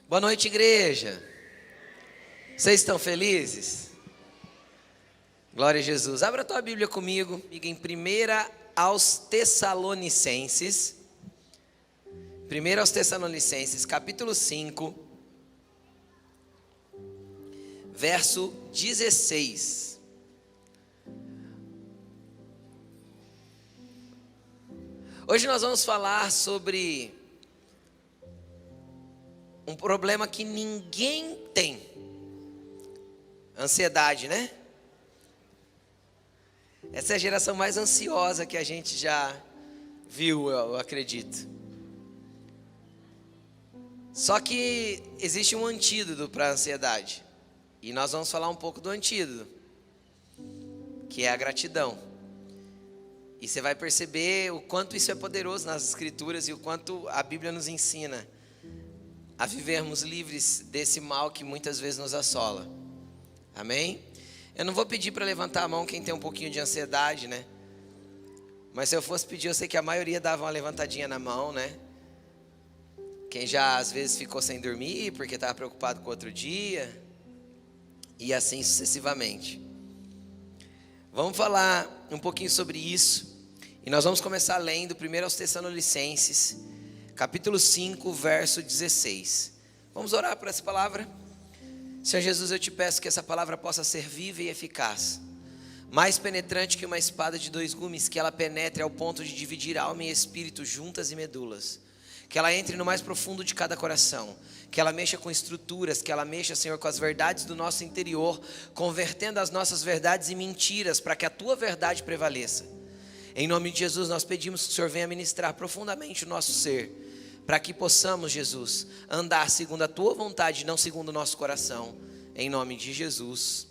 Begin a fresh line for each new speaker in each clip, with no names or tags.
Boa noite, igreja. Vocês estão felizes? Glória a Jesus. Abra a tua Bíblia comigo, em 1 aos Tessalonicenses. 1 aos Tessalonicenses, capítulo 5, verso 16. Hoje nós vamos falar sobre um problema que ninguém tem. Ansiedade, né? Essa é a geração mais ansiosa que a gente já viu, eu acredito. Só que existe um antídoto para a ansiedade. E nós vamos falar um pouco do antídoto, que é a gratidão. E você vai perceber o quanto isso é poderoso nas Escrituras e o quanto a Bíblia nos ensina a vivermos livres desse mal que muitas vezes nos assola. Amém? Eu não vou pedir para levantar a mão quem tem um pouquinho de ansiedade, né? Mas se eu fosse pedir, eu sei que a maioria dava uma levantadinha na mão, né? Quem já às vezes ficou sem dormir porque estava preocupado com outro dia. E assim sucessivamente. Vamos falar um pouquinho sobre isso. E nós vamos começar lendo 1 aos Tessalonicenses, capítulo 5, verso 16. Vamos orar por essa palavra? Senhor Jesus, eu te peço que essa palavra possa ser viva e eficaz, mais penetrante que uma espada de dois gumes, que ela penetre ao ponto de dividir alma e espírito, juntas e medulas, que ela entre no mais profundo de cada coração, que ela mexa com estruturas, que ela mexa, Senhor, com as verdades do nosso interior, convertendo as nossas verdades em mentiras, para que a tua verdade prevaleça. Em nome de Jesus, nós pedimos que o Senhor venha ministrar profundamente o nosso ser, para que possamos, Jesus, andar segundo a tua vontade, não segundo o nosso coração. Em nome de Jesus,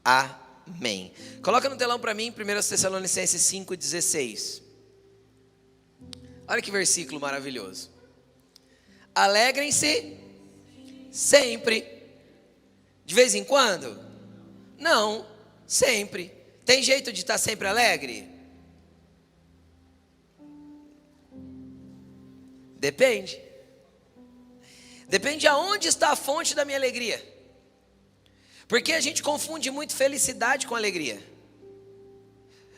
amém. Coloca no telão para mim, 1 Tessalonicenses 5,16. Olha que versículo maravilhoso. Alegrem-se sempre. De vez em quando? Não, sempre. Tem jeito de estar sempre alegre? Depende. Depende aonde está a fonte da minha alegria. Porque a gente confunde muito felicidade com alegria.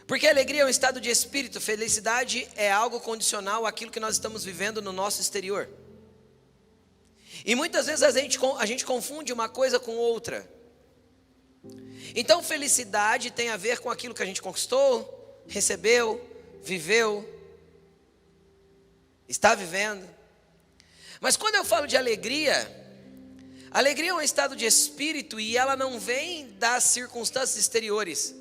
Porque alegria é um estado de espírito, felicidade é algo condicional àquilo que nós estamos vivendo no nosso exterior. E muitas vezes a gente confunde uma coisa com outra. Então felicidade tem a ver com aquilo que a gente conquistou, recebeu, viveu, está vivendo. Mas quando eu falo de alegria, alegria é um estado de espírito e ela não vem das circunstâncias exteriores.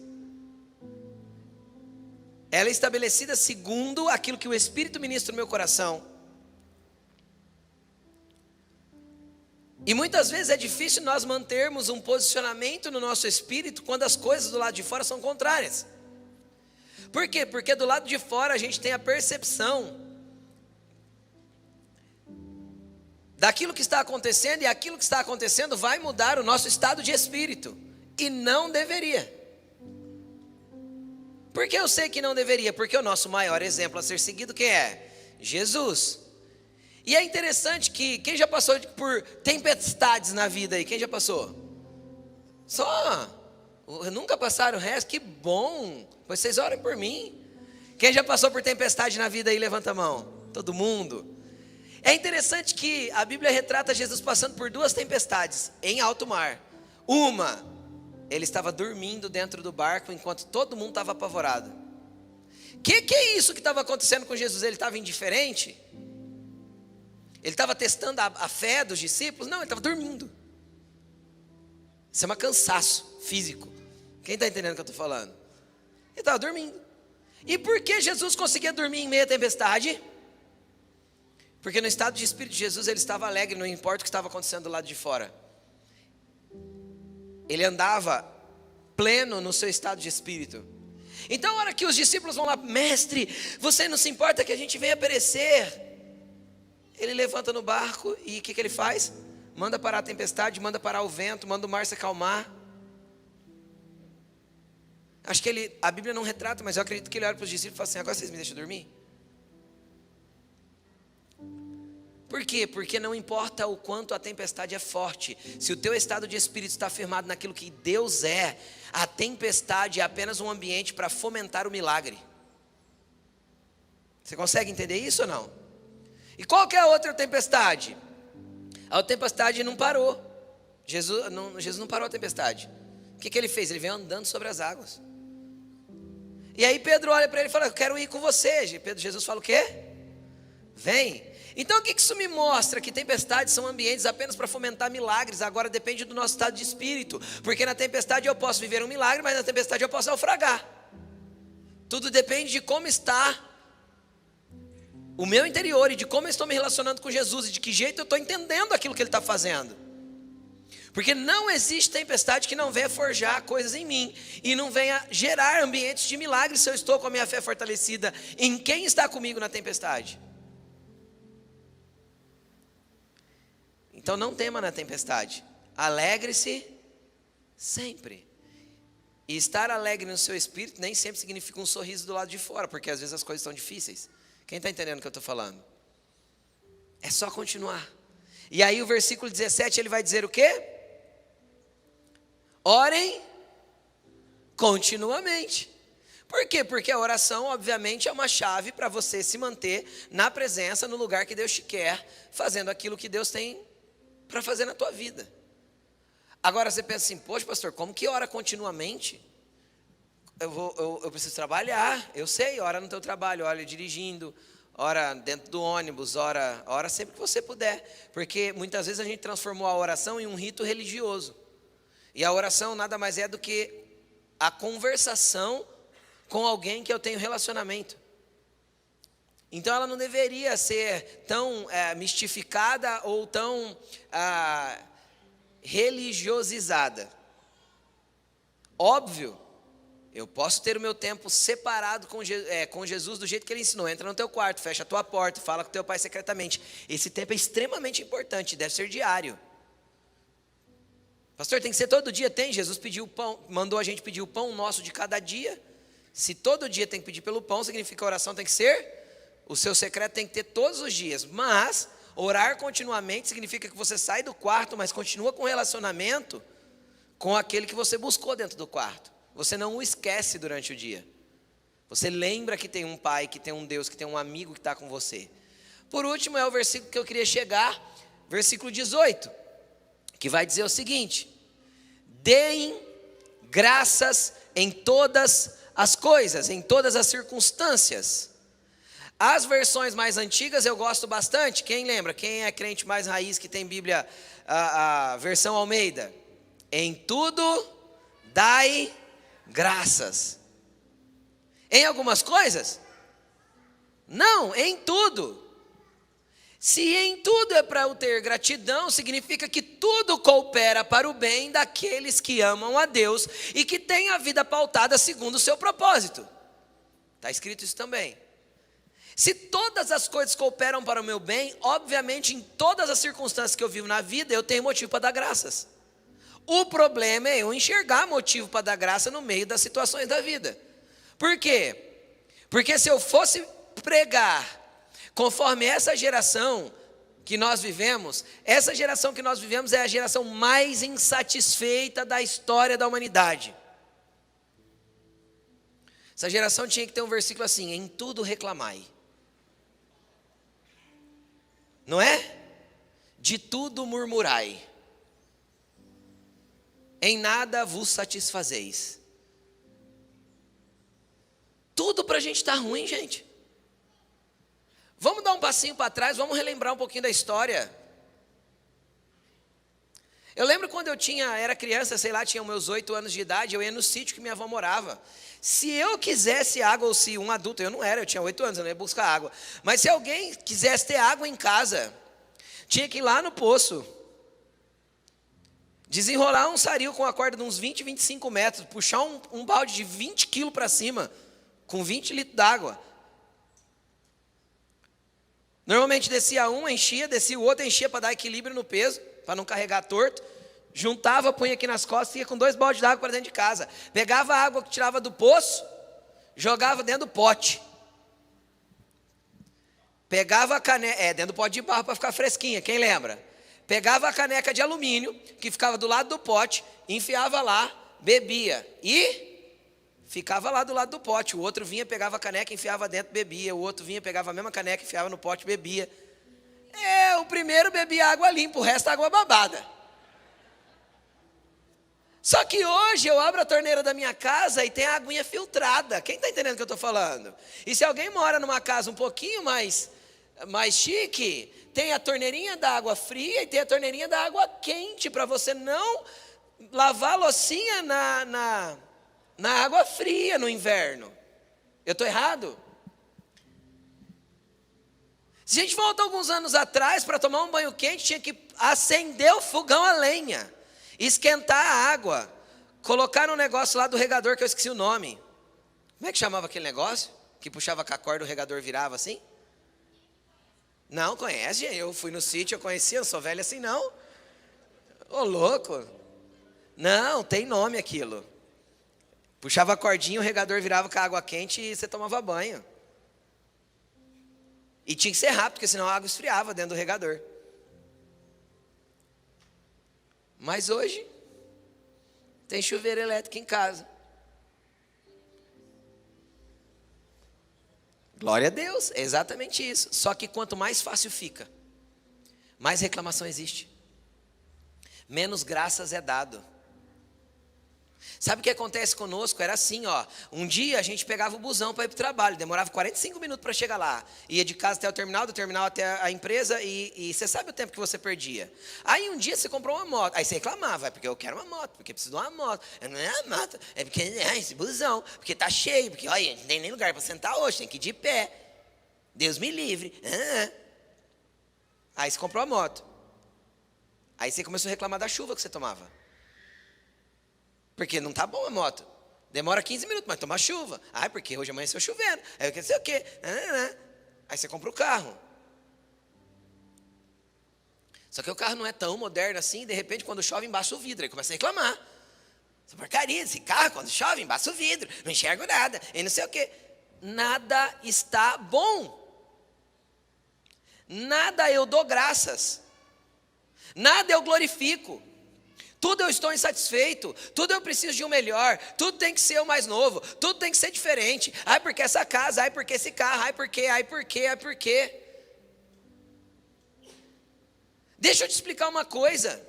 Ela é estabelecida segundo aquilo que o Espírito ministra no meu coração. E muitas vezes é difícil nós mantermos um posicionamento no nosso espírito quando as coisas do lado de fora são contrárias. Por quê? Porque do lado de fora a gente tem a percepção daquilo que está acontecendo, e aquilo que está acontecendo vai mudar o nosso estado de espírito. E não deveria. Por que eu sei que não deveria? Porque o nosso maior exemplo a ser seguido, quem é? Jesus. E é interessante que, quem já passou por tempestades na vida aí? Quem já passou? Só? Nunca passaram o resto? Que bom, pois vocês orem por mim. Quem já passou por tempestade na vida aí? Levanta a mão. Todo mundo. É interessante que a Bíblia retrata Jesus passando por duas tempestades em alto mar. Uma, ele estava dormindo dentro do barco enquanto todo mundo estava apavorado. Que é isso que estava acontecendo com Jesus? Ele estava indiferente? Ele estava testando a fé dos discípulos? Não, ele estava dormindo. Isso é um cansaço físico. Quem está entendendo o que eu estou falando? Ele estava dormindo. E por que Jesus conseguia dormir em meio à tempestade? Porque no estado de espírito de Jesus ele estava alegre, não importa o que estava acontecendo do lado de fora. Ele andava pleno no seu estado de espírito. Então a hora que os discípulos vão lá, mestre, você não se importa que a gente venha perecer? Ele levanta no barco e o que ele faz? Manda parar a tempestade, manda parar o vento, manda o mar se acalmar. Acho que a Bíblia não retrata, mas eu acredito que ele olha para os discípulos e fala assim: agora vocês me deixam dormir? Por quê? Porque não importa o quanto a tempestade é forte, se o teu estado de espírito está firmado naquilo que Deus é, a tempestade é apenas um ambiente para fomentar o milagre. Você consegue entender isso ou não? E qual que é a outra tempestade? A tempestade não parou. Jesus não parou a tempestade. O que ele fez? Ele veio andando sobre as águas. E aí Pedro olha para ele e fala: eu quero ir com você. Jesus fala o quê? Vem. Então o que isso me mostra? Que tempestades são ambientes apenas para fomentar milagres. Agora depende do nosso estado de espírito. Porque na tempestade eu posso viver um milagre, mas na tempestade eu posso naufragar. Tudo depende de como está o meu interior e de como eu estou me relacionando com Jesus e de que jeito eu estou entendendo aquilo que Ele está fazendo. Porque não existe tempestade que não venha forjar coisas em mim e não venha gerar ambientes de milagres se eu estou com a minha fé fortalecida em quem está comigo na tempestade. Então não tema na tempestade, alegre-se sempre. E estar alegre no seu espírito nem sempre significa um sorriso do lado de fora, porque às vezes as coisas estão difíceis. Quem está entendendo o que eu estou falando? É só continuar. E aí o versículo 17 ele vai dizer o quê? Orem continuamente. Por quê? Porque a oração obviamente é uma chave para você se manter na presença, no lugar que Deus te quer, fazendo aquilo que Deus tem para fazer na tua vida. Agora você pensa assim: poxa pastor, como que ora continuamente? Eu preciso trabalhar. Eu sei, ora no teu trabalho, ora dirigindo, ora dentro do ônibus, ora sempre que você puder. Porque muitas vezes a gente transformou a oração em um rito religioso. E a oração nada mais é do que a conversação com alguém que eu tenho relacionamento. Então ela não deveria ser tão mistificada ou tão religiosizada. Óbvio, eu posso ter o meu tempo separado com Jesus do jeito que Ele ensinou. Entra no teu quarto, fecha a tua porta, fala com teu pai secretamente. Esse tempo é extremamente importante, deve ser diário. Pastor, tem que ser todo dia? Tem, Jesus pediu pão, mandou a gente pedir o pão nosso de cada dia. Se todo dia tem que pedir pelo pão, significa que a oração tem que ser... O seu secreto tem que ter todos os dias. Mas orar continuamente significa que você sai do quarto, mas continua com relacionamento com aquele que você buscou dentro do quarto. Você não o esquece durante o dia. Você lembra que tem um pai, que tem um Deus, que tem um amigo que está com você. Por último é o versículo que eu queria chegar, versículo 18, que vai dizer o seguinte: deem graças em todas as coisas, em todas as circunstâncias. As versões mais antigas eu gosto bastante. Quem lembra? Quem é crente mais raiz que tem Bíblia, a versão Almeida? Em tudo dai graças. Em algumas coisas? Não, em tudo. Se em tudo é para eu ter gratidão, significa que tudo coopera para o bem daqueles que amam a Deus e que têm a vida pautada segundo o seu propósito. Está escrito isso também. Se todas as coisas cooperam para o meu bem, obviamente em todas as circunstâncias que eu vivo na vida, eu tenho motivo para dar graças. O problema é eu enxergar motivo para dar graça no meio das situações da vida. Por quê? Porque se eu fosse pregar conforme essa geração que nós vivemos, essa geração que nós vivemos é a geração mais insatisfeita da história da humanidade. Essa geração tinha que ter um versículo assim: em tudo reclamai. Não é? De tudo murmurai. Em nada vos satisfazeis. Tudo para a gente estar ruim, gente. Vamos dar um passinho para trás, vamos relembrar um pouquinho da história. Eu lembro quando eu era criança, sei lá, tinha meus 8 anos de idade, eu ia no sítio que minha avó morava. Se eu quisesse água, ou se um adulto, eu tinha 8 anos, eu não ia buscar água. Mas se alguém quisesse ter água em casa, tinha que ir lá no poço, desenrolar um saril com a corda de uns 20, 25 metros, puxar um balde de 20 quilos para cima, com 20 litros d'água. Normalmente descia um, enchia, descia o outro, enchia para dar equilíbrio no peso, para não carregar torto. Juntava, punha aqui nas costas e ia com 2 baldes de água para dentro de casa. Pegava a água que tirava do poço, jogava dentro do pote. Pegava a caneca, dentro do pote de barro para ficar fresquinha, quem lembra? Pegava a caneca de alumínio, que ficava do lado do pote, enfiava lá, bebia e ficava lá do lado do pote. O outro vinha, pegava a caneca, enfiava dentro, bebia. O outro vinha, pegava a mesma caneca, enfiava no pote, bebia. O primeiro bebia água limpa, o resto água babada. Só que hoje eu abro a torneira da minha casa e tem a aguinha filtrada. Quem está entendendo o que eu estou falando? E se alguém mora numa casa um pouquinho mais chique, tem a torneirinha da água fria e tem a torneirinha da água quente, para você não lavar a loucinha na água fria no inverno. Eu estou errado? Se a gente volta alguns anos atrás, para tomar um banho quente, tinha que acender o fogão a lenha, esquentar a água, colocar no negócio lá do regador, que eu esqueci o nome. Como é que chamava aquele negócio? Que puxava com a corda, o regador virava assim? Não, conhece? Eu fui no sítio, eu conhecia, eu sou velho assim não. Ô louco. Não, tem nome aquilo. Puxava a cordinha, o regador virava com a água quente e você tomava banho. E tinha que ser rápido, porque senão a água esfriava dentro do regador. Mas hoje, tem chuveiro elétrico em casa. Glória a Deus, é exatamente isso. Só que quanto mais fácil fica, mais reclamação existe. Menos graças é dado. Sabe o que acontece conosco? Era assim, ó. Um dia a gente pegava o busão para ir para o trabalho, demorava 45 minutos para chegar lá. Ia de casa até o terminal, do terminal até a empresa e você sabe o tempo que você perdia. Aí um dia você comprou uma moto, aí você reclamava, é porque eu quero uma moto, porque preciso de uma moto. Não é a moto, é porque esse busão, porque tá cheio, porque olha, não tem nem lugar para sentar hoje, tem que ir de pé. Deus me livre. Aí você comprou a moto. Aí você começou a reclamar da chuva que você tomava. Porque não tá bom a moto. Demora 15 minutos, mas toma chuva. Porque hoje amanheceu chovendo. Aí eu quero dizer o quê? Aí você compra o carro. Só que o carro não é tão moderno assim, de repente quando chove embaixo o vidro, aí começa a reclamar. Essa porcaria, esse carro quando chove embaixo o vidro, não enxergo nada, e não sei o quê. Nada está bom. Nada eu dou graças. Nada eu glorifico. Tudo eu estou insatisfeito, tudo eu preciso de um melhor, tudo tem que ser o mais novo, tudo tem que ser diferente. Porque essa casa, porque esse carro, porque. Deixa eu te explicar uma coisa.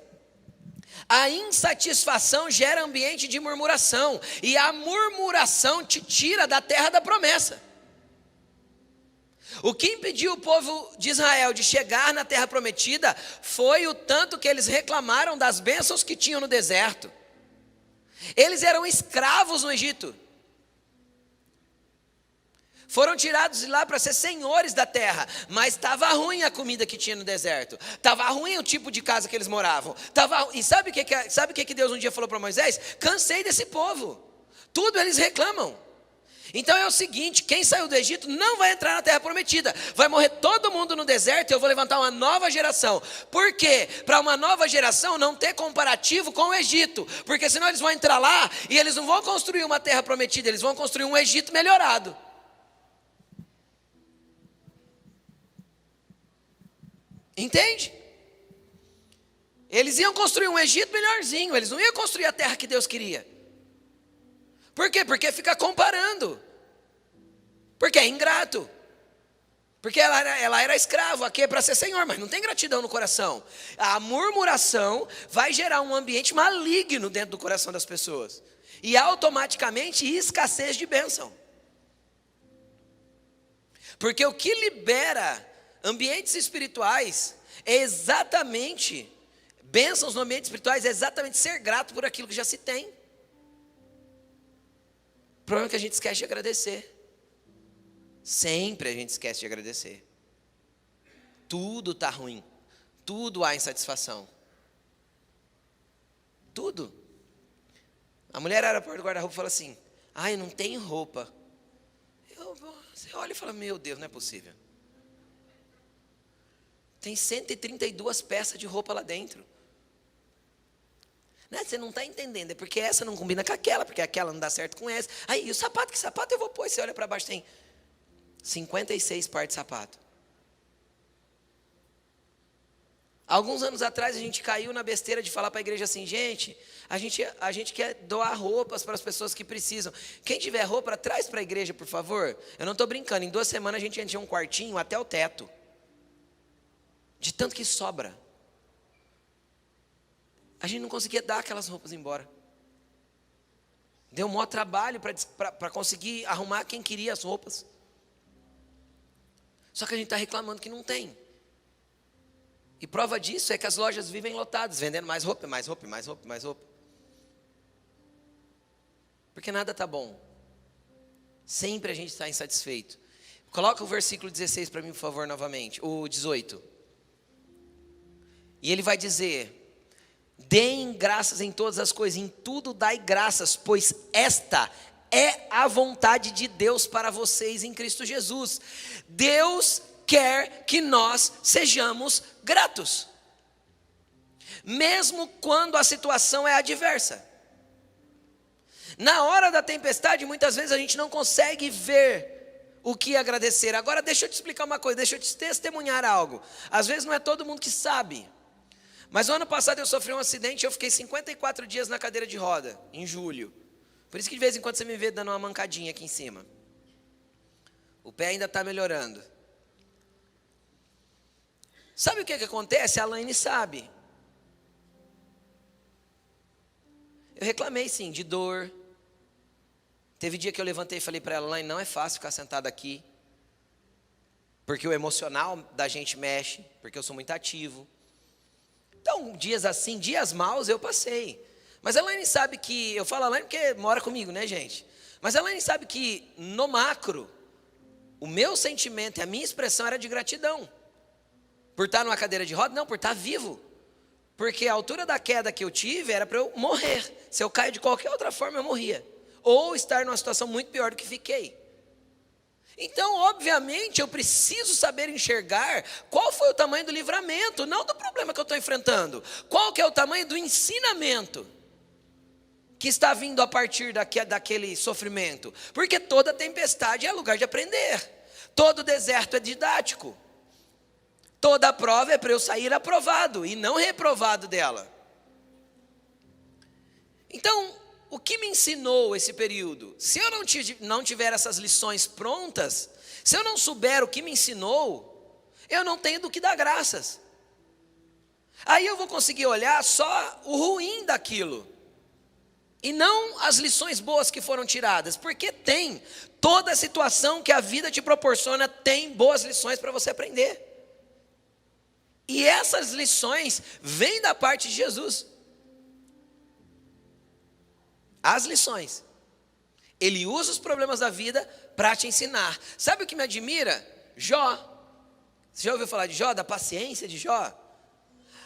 A insatisfação gera ambiente de murmuração, e a murmuração te tira da terra da promessa. O que impediu o povo de Israel de chegar na terra prometida foi o tanto que eles reclamaram das bênçãos que tinham no deserto. Eles eram escravos no Egito. Foram tirados de lá para ser senhores da terra, mas estava ruim a comida que tinha no deserto. Estava ruim o tipo de casa que eles moravam. E sabe o que Deus um dia falou para Moisés? Cansei desse povo. Tudo eles reclamam. Então é o seguinte, quem saiu do Egito não vai entrar na terra prometida, vai morrer todo mundo no deserto e eu vou levantar uma nova geração. Por quê? Para uma nova geração não ter comparativo com o Egito, porque senão eles vão entrar lá e eles não vão construir uma terra prometida, eles vão construir um Egito melhorado. Entende? Eles iam construir um Egito melhorzinho, eles não iam construir a terra que Deus queria. Por quê? Porque fica comparando. Porque é ingrato. Porque ela era escrava, aqui é para ser senhor, mas não tem gratidão no coração. A murmuração vai gerar um ambiente maligno dentro do coração das pessoas. E automaticamente escassez de bênção. Porque o que libera ambientes espirituais é exatamente, bênçãos no ambiente espiritual é exatamente ser grato por aquilo que já se tem. O problema é que a gente esquece de agradecer. Sempre a gente esquece de agradecer. Tudo está ruim. Tudo há insatisfação. Tudo. A mulher era perto do guarda-roupa e fala assim: não tem roupa. Você olha e fala: meu Deus, não é possível. Tem 132 peças de roupa lá dentro. Você não está entendendo, é porque essa não combina com aquela, porque aquela não dá certo com essa. E o sapato, que sapato eu vou pôr? Você olha para baixo, tem 56 pares de sapato. Alguns anos atrás a gente caiu na besteira de falar para a igreja assim, gente, a gente quer doar roupas para as pessoas que precisam. Quem tiver roupa, traz para a igreja, por favor. Eu não estou brincando, em 2 semanas a gente encheu um quartinho até o teto. De tanto que sobra. A gente não conseguia dar aquelas roupas embora. Deu um maior trabalho para conseguir arrumar quem queria as roupas. Só que a gente está reclamando que não tem. E prova disso é que as lojas vivem lotadas, vendendo mais roupa, mais roupa, mais roupa, mais roupa. Porque nada está bom. Sempre a gente está insatisfeito. Coloca o versículo 16 para mim, por favor, novamente. O 18. E ele vai dizer: deem graças em todas as coisas, em tudo dai graças, pois esta é a vontade de Deus para vocês em Cristo Jesus. Deus quer que nós sejamos gratos, mesmo quando a situação é adversa. Na hora da tempestade, muitas vezes a gente não consegue ver o que agradecer. Agora deixa eu te explicar uma coisa, deixa eu te testemunhar algo. Às vezes não é todo mundo que sabe, mas no ano passado eu sofri um acidente e eu fiquei 54 dias na cadeira de roda, em julho. Por isso que de vez em quando você me vê dando uma mancadinha aqui em cima. O pé ainda está melhorando. Sabe o que acontece? A Laine sabe. Eu reclamei sim, de dor. Teve dia que eu levantei e falei para ela: Laine, não é fácil ficar sentada aqui. Porque o emocional da gente mexe, porque eu sou muito ativo. Então, dias assim, dias maus eu passei. Mas a Laine sabe que, eu falo a Laine porque mora comigo, né, gente? Mas a Laine sabe que, no macro, o meu sentimento e a minha expressão era de gratidão. Por estar numa cadeira de roda? Não, por estar vivo. Porque a altura da queda que eu tive era para eu morrer. Se eu caio de qualquer outra forma, eu morria. Ou estar numa situação muito pior do que fiquei. Então, obviamente, eu preciso saber enxergar qual foi o tamanho do livramento, não do problema que eu estou enfrentando. Qual que é o tamanho do ensinamento que está vindo a partir daquele sofrimento. Porque toda tempestade é lugar de aprender. Todo deserto é didático. Toda prova é para eu sair aprovado e não reprovado dela. Então, o que me ensinou esse período? Se eu não tiver essas lições prontas, se eu não souber o que me ensinou, eu não tenho do que dar graças. Aí eu vou conseguir olhar só o ruim daquilo, e não as lições boas que foram tiradas, porque tem. Toda situação que a vida te proporciona tem boas lições para você aprender. E essas lições vêm da parte de Jesus. As lições. Ele usa os problemas da vida para te ensinar. Sabe o que me admira? Jó. Você já ouviu falar de Jó? Da paciência de Jó?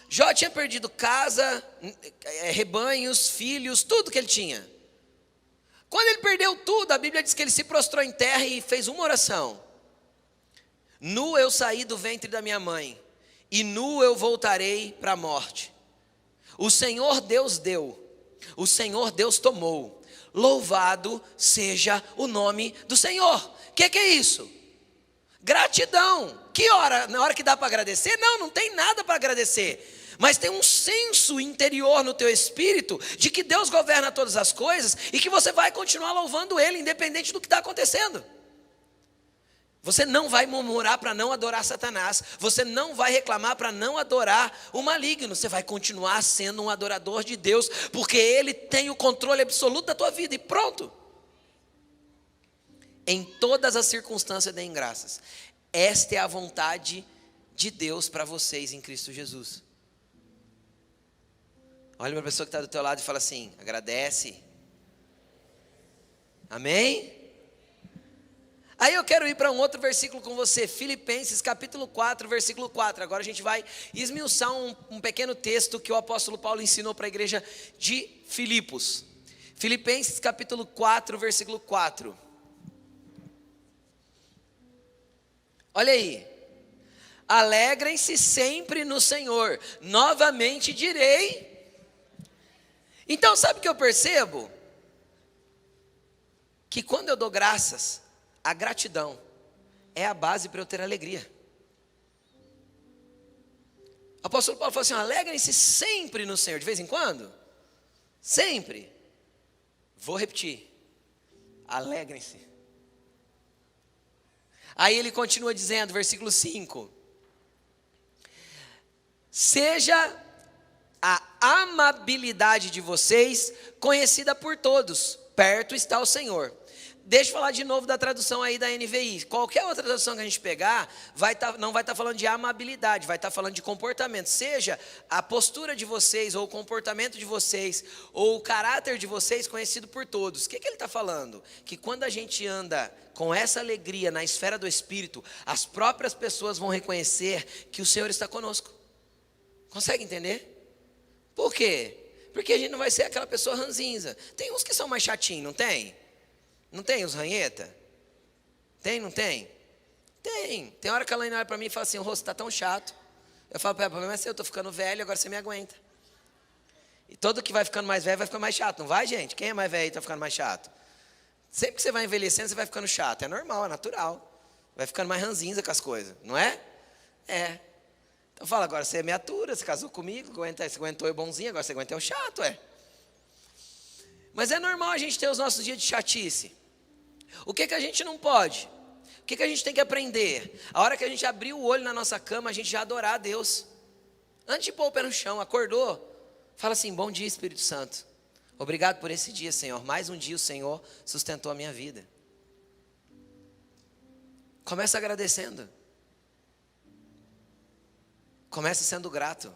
Jó tinha perdido casa, rebanhos, filhos, tudo que ele tinha. Quando ele perdeu tudo, a Bíblia diz que ele se prostrou em terra e fez uma oração: nu eu saí do ventre da minha mãe, e nu eu voltarei para a morte. O Senhor Deus deu, o Senhor Deus tomou. Louvado seja o nome do Senhor. O que é isso? Gratidão. Que hora? Na hora que dá para agradecer? Não tem nada para agradecer. Mas tem um senso interior no teu espírito de que Deus governa todas as coisas e que você vai continuar louvando Ele, independente do que está acontecendo. Você não vai murmurar para não adorar Satanás. Você não vai reclamar para não adorar o maligno. Você vai continuar sendo um adorador de Deus, porque Ele tem o controle absoluto da tua vida e pronto. Em todas as circunstâncias deem graças. Esta é a vontade de Deus para vocês em Cristo Jesus. Olha para a pessoa que está do teu lado e fala assim: agradece. Amém? Aí eu quero ir para um outro versículo com você, Filipenses capítulo 4, versículo 4. Agora a gente vai esmiuçar um pequeno texto que o apóstolo Paulo ensinou para a igreja de Filipos. Filipenses capítulo 4, versículo 4. Olha aí. Alegrem-se sempre no Senhor, novamente direi. Então sabe o que eu percebo? Que quando eu dou graças, a gratidão é a base para eu ter alegria. O apóstolo Paulo falou assim: alegrem-se sempre no Senhor. De vez em quando? Sempre. Vou repetir. Alegrem-se. Aí ele continua dizendo, versículo 5. Seja a amabilidade de vocês conhecida por todos. Perto está o Senhor. Deixa eu falar de novo da tradução aí da NVI. Qualquer outra tradução que a gente pegar, não vai estar falando de amabilidade, vai estar falando de comportamento. Seja a postura de vocês, ou o comportamento de vocês, ou o caráter de vocês conhecido por todos. O que ele está falando? Que quando a gente anda com essa alegria na esfera do Espírito, as próprias pessoas vão reconhecer que o Senhor está conosco. Consegue entender? Por quê? Porque a gente não vai ser aquela pessoa ranzinza. Tem uns que são mais chatinhos, não tem? Não tem os ranheta? Tem, não tem? Tem. Tem hora que a Laine olha para mim e fala assim: o rosto está tão chato. Eu falo para ela: o problema é seu, eu estou ficando velho, agora você me aguenta. E todo que vai ficando mais velho vai ficando mais chato, não vai, gente? Quem é mais velho e está ficando mais chato? Sempre que você vai envelhecendo, você vai ficando chato. É normal, é natural. Vai ficando mais ranzinza com as coisas, não é? É. Então fala: agora você me atura, você casou comigo, você aguentou eu bonzinho, agora você aguenta eu chato, é. Mas é normal a gente ter os nossos dias de chatice. O que a gente não pode? O que a gente tem que aprender? A hora que a gente abrir o olho na nossa cama, a gente já adorar a Deus. Antes de pôr o pé no chão, acordou, fala assim: bom dia, Espírito Santo. Obrigado por esse dia, Senhor. Mais um dia o Senhor sustentou a minha vida. Começa agradecendo. Começa sendo grato.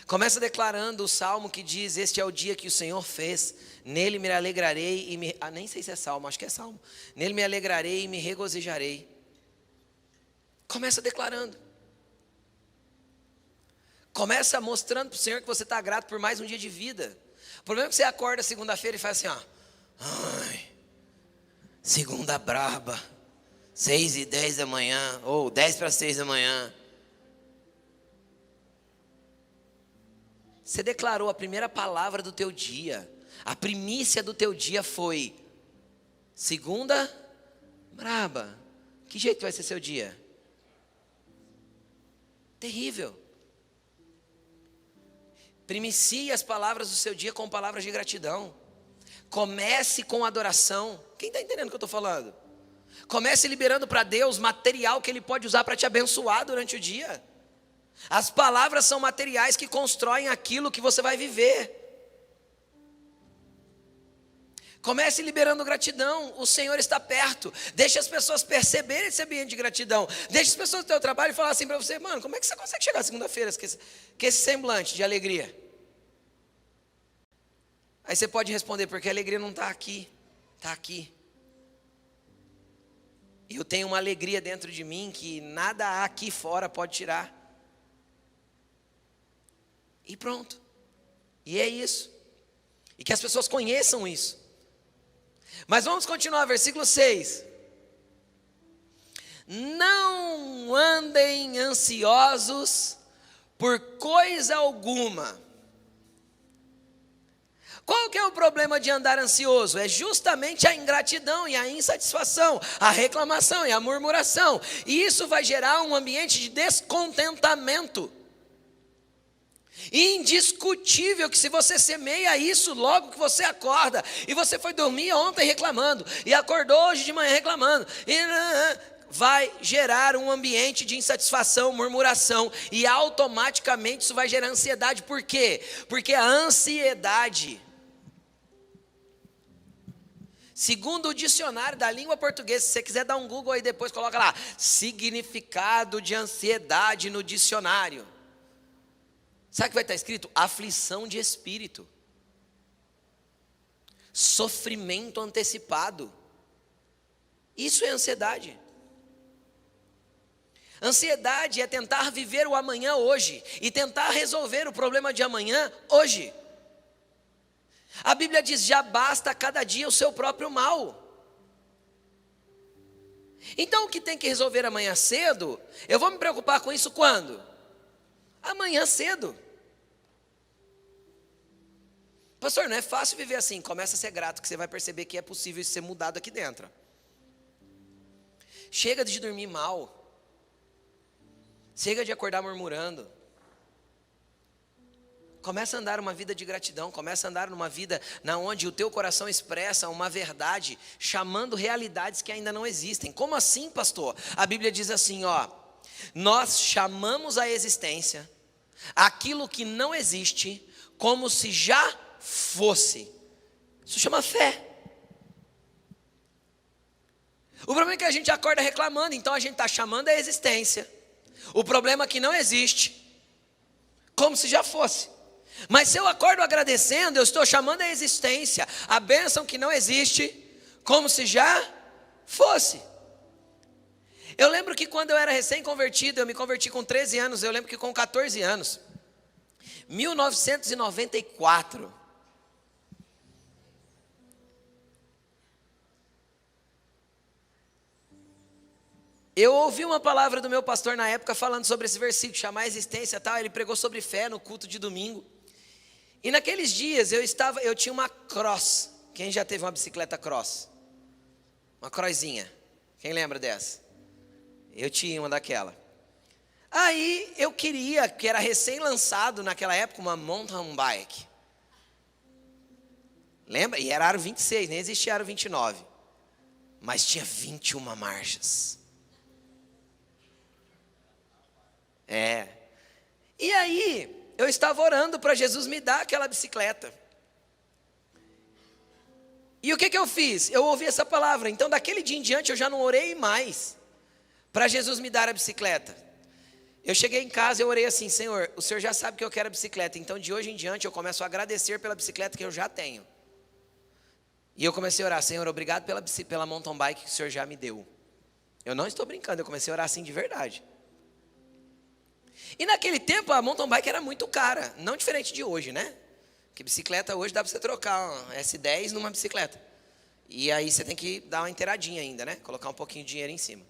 Começa declarando o salmo que diz: este é o dia que o Senhor fez, nele me alegrarei e me... nem sei se é salmo, acho que é salmo. Nele me alegrarei e me regozijarei. Começa declarando. Começa mostrando para o Senhor que você está grato por mais um dia de vida. O problema é que você acorda segunda-feira e faz assim: ai, segunda braba, 6:10 da manhã, ou 10 para 6 da manhã. Você declarou a primeira palavra do teu dia. A primícia do teu dia foi: segunda braba. Que jeito vai ser seu dia? Terrível. Primicie as palavras do seu dia com palavras de gratidão. Comece com adoração. Quem está entendendo o que eu estou falando? Comece liberando para Deus material que Ele pode usar para te abençoar durante o dia. As palavras são materiais que constroem aquilo que você vai viver. Comece liberando gratidão. O Senhor está perto. Deixe as pessoas perceberem esse ambiente de gratidão. Deixe as pessoas do teu trabalho falar assim para você: mano, como é que você consegue chegar segunda-feira com esse semblante de alegria? Aí você pode responder: porque a alegria não está aqui, está aqui. E eu tenho uma alegria dentro de mim que nada aqui fora pode tirar. E pronto. E é isso. E que as pessoas conheçam isso. Mas vamos continuar, versículo 6. Não andem ansiosos por coisa alguma. Qual que é o problema de andar ansioso? É justamente a ingratidão e a insatisfação, a reclamação e a murmuração. E isso vai gerar um ambiente de descontentamento. Indiscutível que se você semeia isso logo que você acorda, e você foi dormir ontem reclamando, e acordou hoje de manhã reclamando, vai gerar um ambiente de insatisfação, murmuração, e automaticamente isso vai gerar ansiedade. Por quê? Porque a ansiedade, segundo o dicionário da língua portuguesa, se você quiser dar um Google aí depois, coloca lá, significado de ansiedade no dicionário. Sabe o que vai estar escrito? Aflição de espírito. Sofrimento antecipado. Isso é ansiedade. Ansiedade é tentar viver o amanhã hoje e tentar resolver o problema de amanhã hoje. A Bíblia diz: já basta cada dia o seu próprio mal. Então o que tem que resolver amanhã cedo, eu vou me preocupar com isso quando? Amanhã cedo. Pastor, não é fácil viver assim. Começa a ser grato, que você vai perceber que é possível isso ser mudado aqui dentro. Chega de dormir mal. Chega de acordar murmurando. Começa a andar uma vida de gratidão, começa a andar numa vida na onde o teu coração expressa uma verdade, chamando realidades que ainda não existem. Como assim, pastor? A Bíblia diz assim, ó: nós chamamos à existência aquilo que não existe como se já fosse. Isso chama fé. O problema é que a gente acorda reclamando, então a gente está chamando à existência o problema que não existe como se já fosse. Mas se eu acordo agradecendo, eu estou chamando à existência a bênção que não existe como se já fosse. Eu lembro que quando eu era recém-convertido, eu me converti com 13 anos, eu lembro que com 14 anos, 1994, eu ouvi uma palavra do meu pastor na época falando sobre esse versículo, chamar a existência e tal. Ele pregou sobre fé no culto de domingo. E naqueles dias eu tinha uma cross. Quem já teve uma bicicleta cross? Uma crossinha. Quem lembra dessa? Eu tinha uma daquela. Aí eu queria, que era recém-lançado naquela época, uma mountain bike. Lembra? E era aro 26, nem existia aro 29. Mas tinha 21 marchas. E aí, eu estava orando para Jesus me dar aquela bicicleta. E o que eu fiz? Eu ouvi essa palavra. Então, daquele dia em diante, eu já não orei mais para Jesus me dar a bicicleta. Eu cheguei em casa e eu orei assim: Senhor, o Senhor já sabe que eu quero a bicicleta. Então, de hoje em diante, eu começo a agradecer pela bicicleta que eu já tenho. E eu comecei a orar: Senhor, obrigado pela mountain bike que o Senhor já me deu. Eu não estou brincando, eu comecei a orar assim de verdade. E naquele tempo a mountain bike era muito cara, não diferente de hoje, né? Porque bicicleta hoje dá para você trocar uma S10 numa bicicleta. E aí você tem que dar uma inteiradinha ainda, né? Colocar um pouquinho de dinheiro em cima.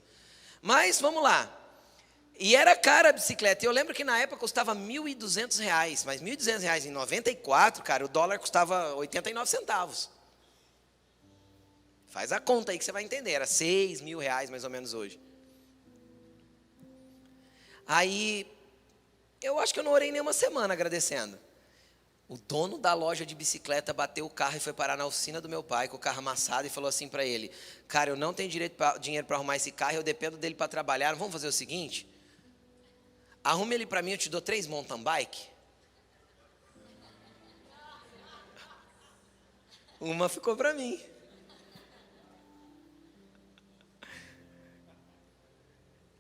Mas vamos lá. E era cara a bicicleta. Eu lembro que na época custava R$ 1.200. Mas R$ 1.200 em 94, cara, o dólar custava 89 centavos. Faz a conta aí que você vai entender. Era R$ 6.000 mais ou menos hoje. Aí, eu acho que eu não orei nem uma semana agradecendo. O dono da loja de bicicleta bateu o carro e foi parar na oficina do meu pai com o carro amassado e falou assim para ele: cara, eu não tenho dinheiro para arrumar esse carro, eu dependo dele para trabalhar. Vamos fazer o seguinte: arrume ele para mim, eu te dou 3 mountain bike. Uma ficou para mim.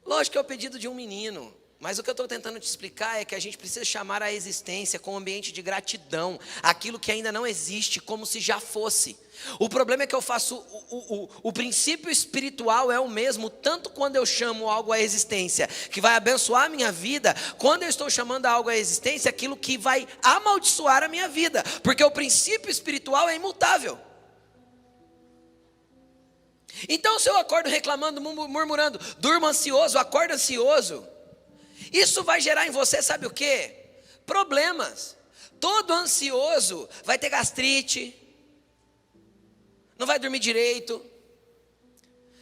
Lógico que é o pedido de um menino. Mas o que eu estou tentando te explicar é que a gente precisa chamar a existência com um ambiente de gratidão, aquilo que ainda não existe, como se já fosse. O problema é que eu faço, o princípio espiritual é o mesmo, tanto quando eu chamo algo à existência, que vai abençoar a minha vida, quando eu estou chamando algo à existência, aquilo que vai amaldiçoar a minha vida, porque o princípio espiritual é imutável. Então se eu acordo reclamando, murmurando, durmo ansioso, acordo ansioso, isso vai gerar em você, sabe o quê? Problemas. Todo ansioso vai ter gastrite, não vai dormir direito,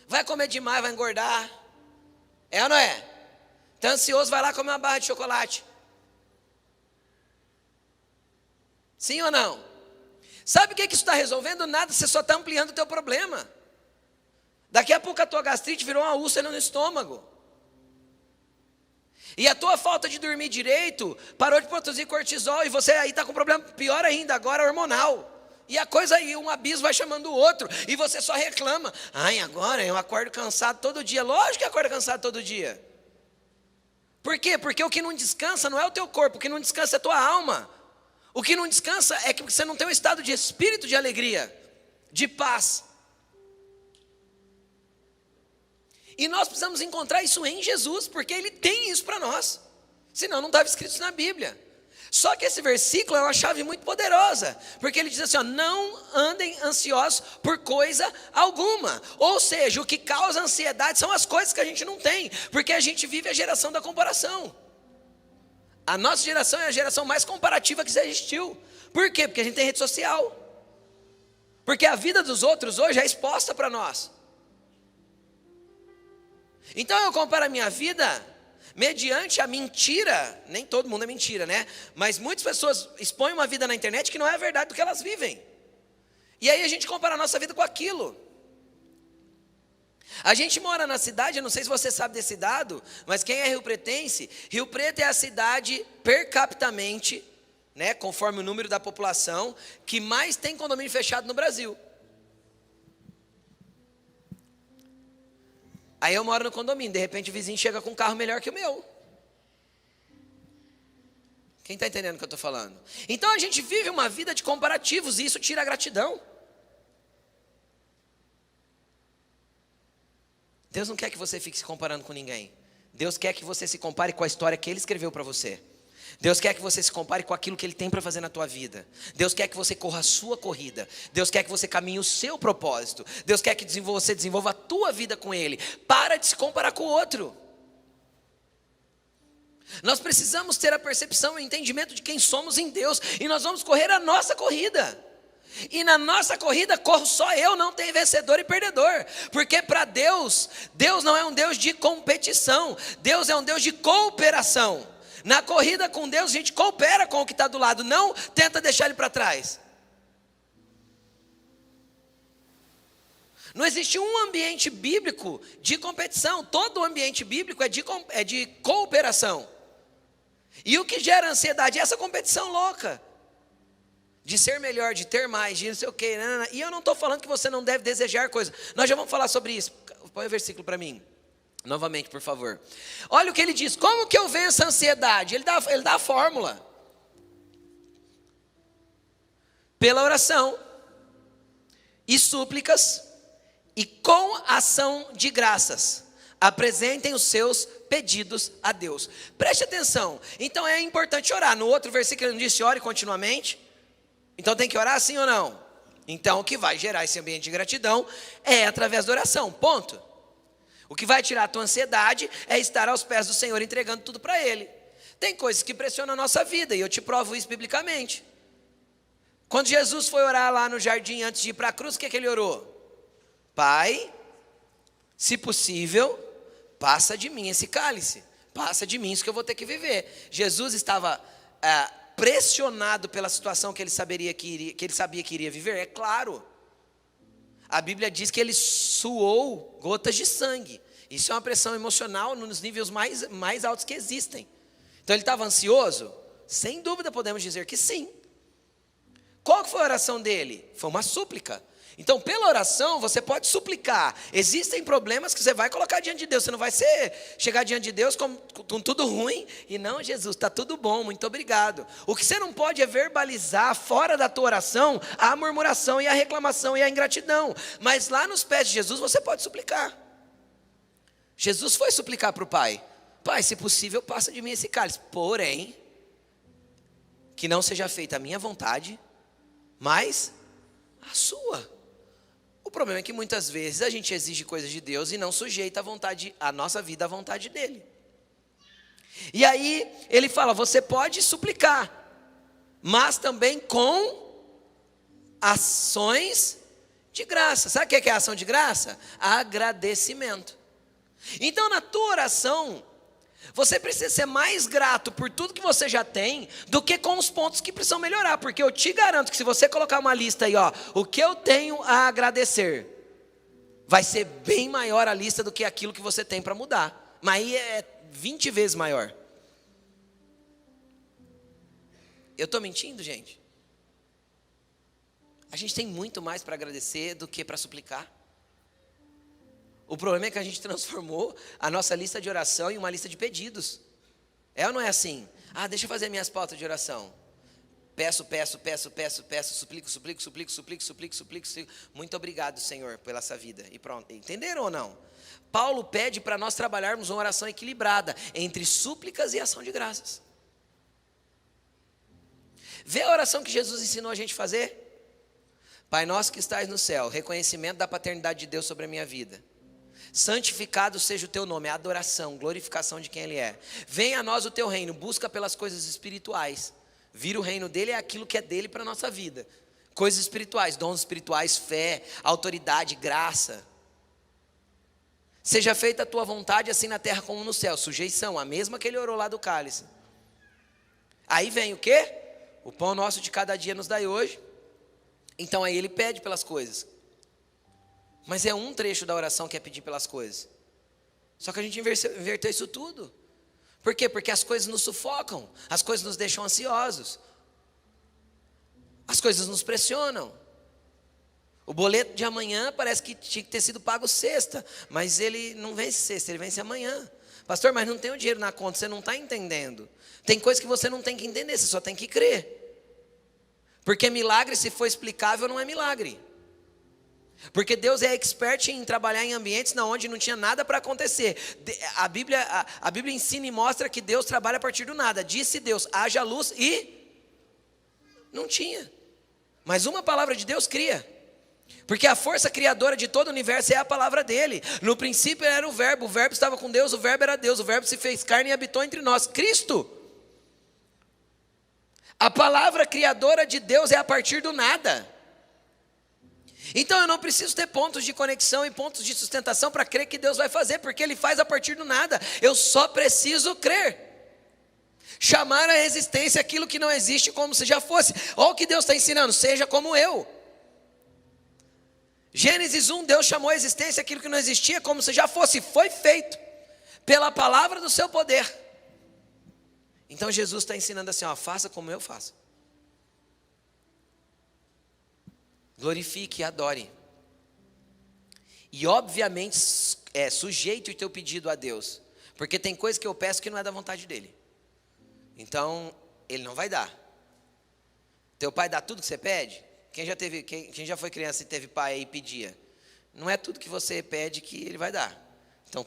vai comer demais, vai engordar. É ou não é? Então ansioso vai lá comer uma barra de chocolate. Sim ou não? Sabe o que isso está resolvendo? Nada, você só está ampliando o teu problema. Daqui a pouco a tua gastrite virou uma úlcera no estômago. E a tua falta de dormir direito parou de produzir cortisol e você aí está com um problema pior ainda, agora hormonal. E a coisa aí, um abismo vai chamando o outro e você só reclama. Ai, agora eu acordo cansado todo dia. Lógico que acorda cansado todo dia. Por quê? Porque o que não descansa não é o teu corpo, o que não descansa é a tua alma. O que não descansa é que você não tem um estado de espírito de alegria, de paz. E nós precisamos encontrar isso em Jesus, porque Ele tem isso para nós. Senão não estava escrito isso na Bíblia. Só que esse versículo é uma chave muito poderosa, porque ele diz assim, ó, não andem ansiosos por coisa alguma. Ou seja, o que causa ansiedade são as coisas que a gente não tem, porque a gente vive a geração da comparação. A nossa geração é a geração mais comparativa que já existiu. Por quê? Porque a gente tem rede social. Porque a vida dos outros hoje é exposta para nós. Então eu comparo a minha vida mediante a mentira. Nem todo mundo é mentira, né? Mas muitas pessoas expõem uma vida na internet que não é a verdade do que elas vivem. E aí a gente compara a nossa vida com aquilo. A gente mora na cidade, eu não sei se você sabe desse dado, mas quem é riopretense, Rio Preto é a cidade per capitamente, né, conforme o número da população, que mais tem condomínio fechado no Brasil. Aí eu moro no condomínio, de repente o vizinho chega com um carro melhor que o meu. Quem está entendendo o que eu estou falando? Então a gente vive uma vida de comparativos e isso tira a gratidão. Deus não quer que você fique se comparando com ninguém. Deus quer que você se compare com a história que Ele escreveu para você. Deus quer que você se compare com aquilo que Ele tem para fazer na tua vida. Deus quer que você corra a sua corrida. Deus quer que você caminhe o seu propósito. Deus quer que você desenvolva a tua vida com Ele. Para de se comparar com o outro. Nós precisamos ter a percepção e o entendimento de quem somos em Deus. E nós vamos correr a nossa corrida. E na nossa corrida corro só eu, não tem vencedor e perdedor. Porque para Deus, Deus não é um Deus de competição. Deus é um Deus de cooperação. Na corrida com Deus a gente coopera com o que está do lado, não tenta deixar ele para trás. Não existe um ambiente bíblico de competição. Todo ambiente bíblico é de cooperação. E o que gera ansiedade é essa competição louca. De ser melhor, de ter mais, de não sei o quê. E eu não estou falando que você não deve desejar coisas. Nós já vamos falar sobre isso. Põe o versículo para mim. Novamente, por favor. Olha o que ele diz. Como que eu venço a ansiedade? Ele dá a fórmula. Pela oração. E súplicas. E com ação de graças. Apresentem os seus pedidos a Deus. Preste atenção. Então é importante orar. No outro versículo ele não disse ore continuamente. Então tem que orar sim ou não? Então o que vai gerar esse ambiente de gratidão é através da oração, ponto. O que vai tirar a tua ansiedade é estar aos pés do Senhor entregando tudo para Ele. Tem coisas que pressionam a nossa vida e eu te provo isso biblicamente. Quando Jesus foi orar lá no jardim antes de ir para a cruz, o que ele orou? Pai, se possível, passa de mim esse cálice. Passa de mim isso que eu vou ter que viver. Jesus estava pressionado pela situação que ele sabia que iria viver, é claro. A Bíblia diz que ele suou gotas de sangue. Isso é uma pressão emocional nos níveis mais altos que existem. Então ele estava ansioso? Sem dúvida podemos dizer que sim. Qual foi a oração dele? Foi uma súplica. Então, pela oração, você pode suplicar. Existem problemas que você vai colocar diante de Deus. Você não vai chegar diante de Deus com tudo ruim. E não, Jesus, está tudo bom, muito obrigado. O que você não pode é verbalizar fora da tua oração a murmuração e a reclamação e a ingratidão. Mas lá nos pés de Jesus você pode suplicar. Jesus foi suplicar para o Pai. Pai, se possível, passa de mim esse cálice. Porém, que não seja feita a minha vontade, mas a sua. O problema é que muitas vezes a gente exige coisas de Deus e não sujeita a nossa vida à vontade dEle. E aí ele fala, você pode suplicar, mas também com ações de graça. Sabe o que é a ação de graça? Agradecimento. Então na tua oração, você precisa ser mais grato por tudo que você já tem do que com os pontos que precisam melhorar. Porque eu te garanto que se você colocar uma lista aí, o que eu tenho a agradecer, vai ser bem maior a lista do que aquilo que você tem para mudar. Mas aí é 20 vezes maior. Eu estou mentindo, gente? A gente tem muito mais para agradecer do que para suplicar. O problema é que a gente transformou a nossa lista de oração em uma lista de pedidos. É ou não é assim? Deixa eu fazer minhas pautas de oração. Peço, suplico. Muito obrigado, Senhor, pela essa vida. E pronto, entenderam ou não? Paulo pede para nós trabalharmos uma oração equilibrada entre súplicas e ação de graças. Vê a oração que Jesus ensinou a gente a fazer? Pai nosso que estás no céu, reconhecimento da paternidade de Deus sobre a minha vida. Santificado seja o teu nome, adoração, glorificação de quem Ele é. Venha a nós o teu reino, busca pelas coisas espirituais. Vir o reino dele é aquilo que é dele para a nossa vida. Coisas espirituais, dons espirituais, fé, autoridade, graça. Seja feita a tua vontade, assim na terra como no céu. Sujeição, a mesma que ele orou lá do cálice. Aí vem o quê? O pão nosso de cada dia nos dai hoje. Então aí ele pede pelas coisas. Mas é um trecho da oração que é pedir pelas coisas. Só que a gente inverteu isso tudo. Por quê? Porque as coisas nos sufocam. As coisas nos deixam ansiosos. As coisas nos pressionam. O boleto de amanhã parece que tinha que ter sido pago sexta. Mas ele não vence sexta, ele vence amanhã. Pastor, mas não tem o dinheiro na conta, você não está entendendo. Tem coisas que você não tem que entender, você só tem que crer. Porque milagre, se for explicável, não é milagre. Porque Deus é expert em trabalhar em ambientes onde não tinha nada para acontecer. A Bíblia ensina e mostra que Deus trabalha a partir do nada. Disse Deus, haja luz e não tinha. Mas uma palavra de Deus cria. Porque a força criadora de todo o universo é a palavra dele. No princípio era o verbo estava com Deus, o verbo era Deus, o verbo se fez carne e habitou entre nós, Cristo. A palavra criadora de Deus é a partir do nada. Então eu não preciso ter pontos de conexão e pontos de sustentação para crer que Deus vai fazer, porque Ele faz a partir do nada. Eu só preciso crer. Chamar a existência aquilo que não existe como se já fosse. Olha o que Deus está ensinando, seja como eu. Gênesis 1, Deus chamou a existência aquilo que não existia como se já fosse. Foi feito pela palavra do seu poder. Então Jesus está ensinando assim, faça como eu faço. Glorifique e adore. E obviamente sujeite o teu pedido a Deus. Porque tem coisa que eu peço que não é da vontade dele. Então, ele não vai dar. Teu pai dá tudo que você pede? Quem já foi criança e teve pai e pedia? Não é tudo que você pede que ele vai dar. Então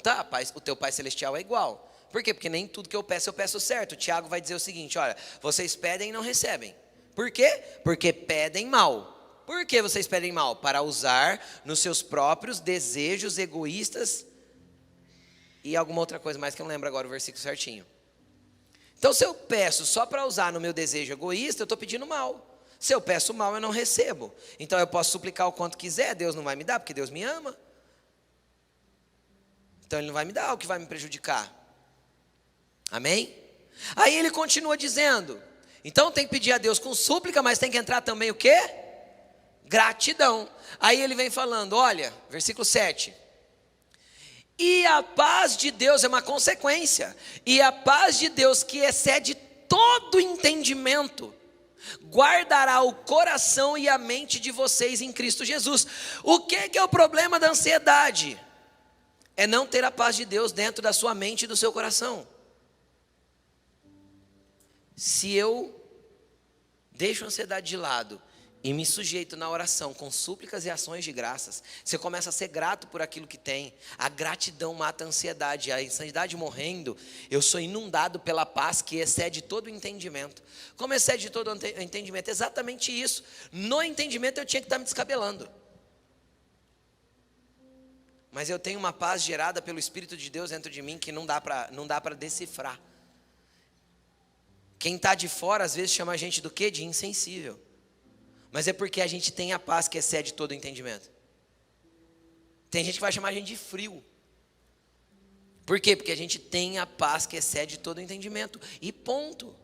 o teu pai celestial é igual. Por quê? Porque nem tudo que eu peço certo. O Tiago vai dizer o seguinte, olha, vocês pedem e não recebem. Por quê? Porque pedem mal. Por que vocês pedem mal? Para usar nos seus próprios desejos egoístas e alguma outra coisa mais que eu não lembro agora o versículo certinho. Então se eu peço só para usar no meu desejo egoísta, eu estou pedindo mal. Se eu peço mal, eu não recebo. Então eu posso suplicar o quanto quiser, Deus não vai me dar, porque Deus me ama. Então Ele não vai me dar o que vai me prejudicar. Amém? Aí ele continua dizendo, então tem que pedir a Deus com súplica, mas tem que entrar também o quê? Gratidão. Aí ele vem falando, olha, versículo 7. E a paz de Deus é uma consequência. E a paz de Deus que excede todo entendimento, guardará o coração e a mente de vocês em Cristo Jesus. O que é o problema da ansiedade? É não ter a paz de Deus dentro da sua mente e do seu coração. Se eu deixo a ansiedade de lado e me sujeito na oração com súplicas e ações de graças, você começa a ser grato por aquilo que tem. A gratidão mata a ansiedade. A ansiedade morrendo, eu sou inundado pela paz que excede todo o entendimento. Como excede todo o entendimento? Exatamente isso. No entendimento eu tinha que estar me descabelando. Mas eu tenho uma paz gerada pelo Espírito de Deus dentro de mim que não dá para decifrar. Quem está de fora às vezes chama a gente do quê? De insensível. Mas é porque a gente tem a paz que excede todo o entendimento. Tem gente que vai chamar a gente de frio. Por quê? Porque a gente tem a paz que excede todo o entendimento. E ponto.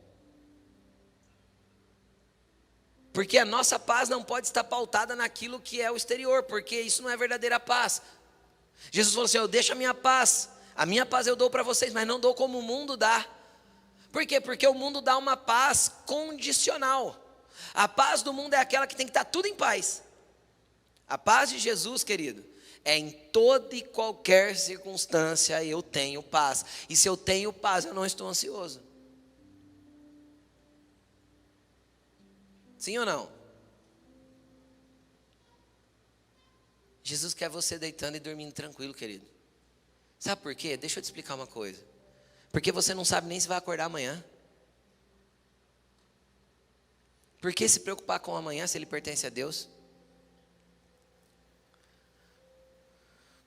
Porque a nossa paz não pode estar pautada naquilo que é o exterior, porque isso não é verdadeira paz. Jesus falou assim, eu deixo a minha paz eu dou para vocês, mas não dou como o mundo dá. Por quê? Porque o mundo dá uma paz condicional. A paz do mundo é aquela que tem que estar tudo em paz. A paz de Jesus, querido, é em toda e qualquer circunstância eu tenho paz. E se eu tenho paz, eu não estou ansioso. Sim ou não? Jesus quer você deitando e dormindo tranquilo, querido. Sabe por quê? Deixa eu te explicar uma coisa. Porque você não sabe nem se vai acordar amanhã. Por que se preocupar com o amanhã se ele pertence a Deus?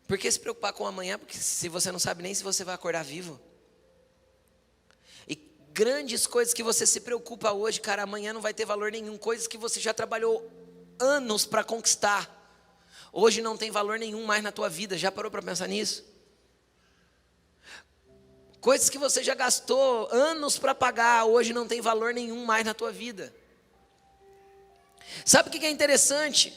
Por que se preocupar com o amanhã porque se você não sabe nem se você vai acordar vivo? E grandes coisas que você se preocupa hoje, cara, amanhã não vai ter valor nenhum. Coisas que você já trabalhou anos para conquistar. Hoje não tem valor nenhum mais na tua vida. Já parou para pensar nisso? Coisas que você já gastou anos para pagar, hoje não tem valor nenhum mais na tua vida. Sabe o que é interessante?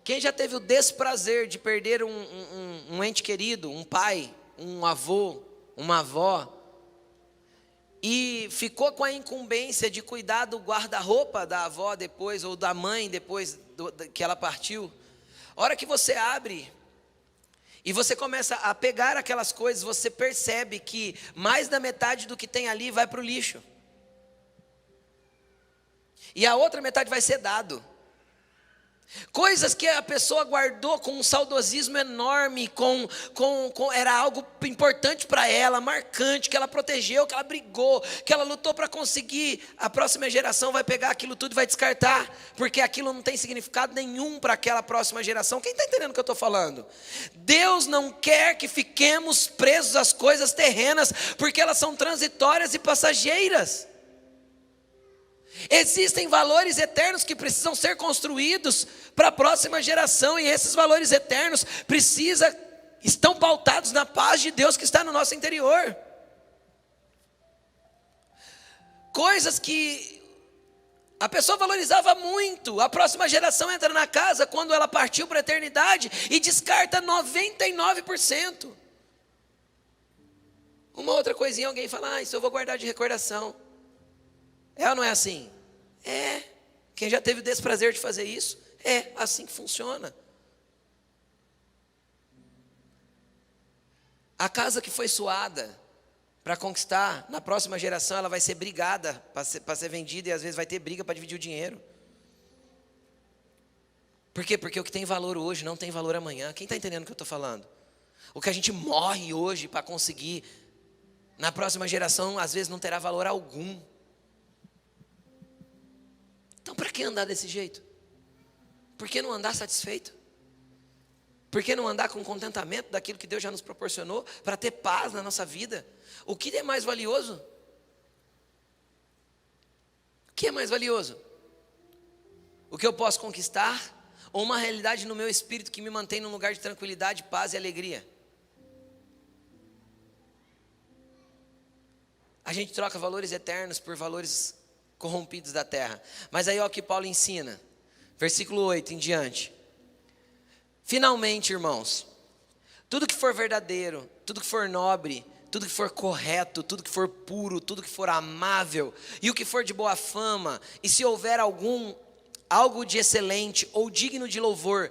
Quem já teve o desprazer de perder um ente querido, um pai, um avô, uma avó, e ficou com a incumbência de cuidar do guarda-roupa da avó depois, ou da mãe depois que ela partiu, a hora que você abre e você começa a pegar aquelas coisas, você percebe que mais da metade do que tem ali vai para o lixo. E a outra metade vai ser dado. Coisas que a pessoa guardou com um saudosismo enorme, era algo importante para ela, marcante, que ela protegeu, que ela brigou, que ela lutou para conseguir. A próxima geração vai pegar aquilo tudo e vai descartar, porque aquilo não tem significado nenhum para aquela próxima geração. Quem está entendendo o que eu estou falando? Deus não quer que fiquemos presos às coisas terrenas, porque elas são transitórias e passageiras. Existem valores eternos que precisam ser construídos para a próxima geração, e esses valores eternos estão pautados na paz de Deus que está no nosso interior. Coisas que a pessoa valorizava muito, a próxima geração entra na casa quando ela partiu para a eternidade e descarta 99%. Uma outra coisinha, alguém fala, isso eu vou guardar de recordação. É ou não é assim? É. Quem já teve o desprazer de fazer isso, é assim que funciona. A casa que foi suada para conquistar, na próxima geração ela vai ser brigada para ser vendida, e às vezes vai ter briga para dividir o dinheiro. Por quê? Porque o que tem valor hoje não tem valor amanhã. Quem está entendendo o que eu estou falando? O que a gente morre hoje para conseguir, na próxima geração às vezes não terá valor algum. Então, para que andar desse jeito? Por que não andar satisfeito? Por que não andar com contentamento daquilo que Deus já nos proporcionou, para ter paz na nossa vida? O que é mais valioso? O que é mais valioso? O que eu posso conquistar, ou uma realidade no meu espírito que me mantém num lugar de tranquilidade, paz e alegria? A gente troca valores eternos por valores corrompidos da terra. Mas aí olha o que Paulo ensina, versículo 8 em diante. Finalmente, irmãos, tudo que for verdadeiro, tudo que for nobre, tudo que for correto, tudo que for puro, tudo que for amável, e o que for de boa fama, e se houver algo de excelente ou digno de louvor,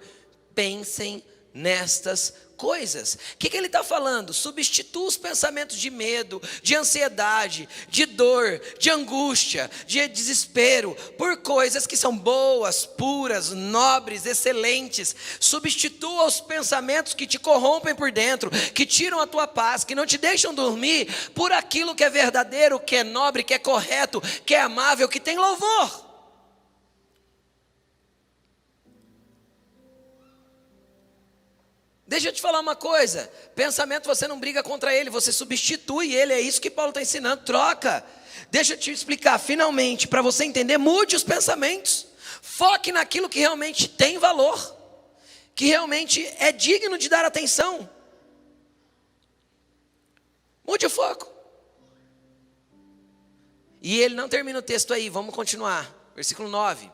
pensem nestas coisas. O que ele está falando? Substitua os pensamentos de medo, de ansiedade, de dor, de angústia, de desespero, por coisas que são boas, puras, nobres, excelentes. Substitua os pensamentos que te corrompem por dentro, que tiram a tua paz, que não te deixam dormir, por aquilo que é verdadeiro, que é nobre, que é correto, que é amável, que tem louvor. Deixa eu te falar uma coisa, pensamento você não briga contra ele, você substitui ele, é isso que Paulo está ensinando, troca. Deixa eu te explicar, finalmente, para você entender, mude os pensamentos, foque naquilo que realmente tem valor, que realmente é digno de dar atenção. Mude o foco. E ele não termina o texto aí, vamos continuar, versículo 9.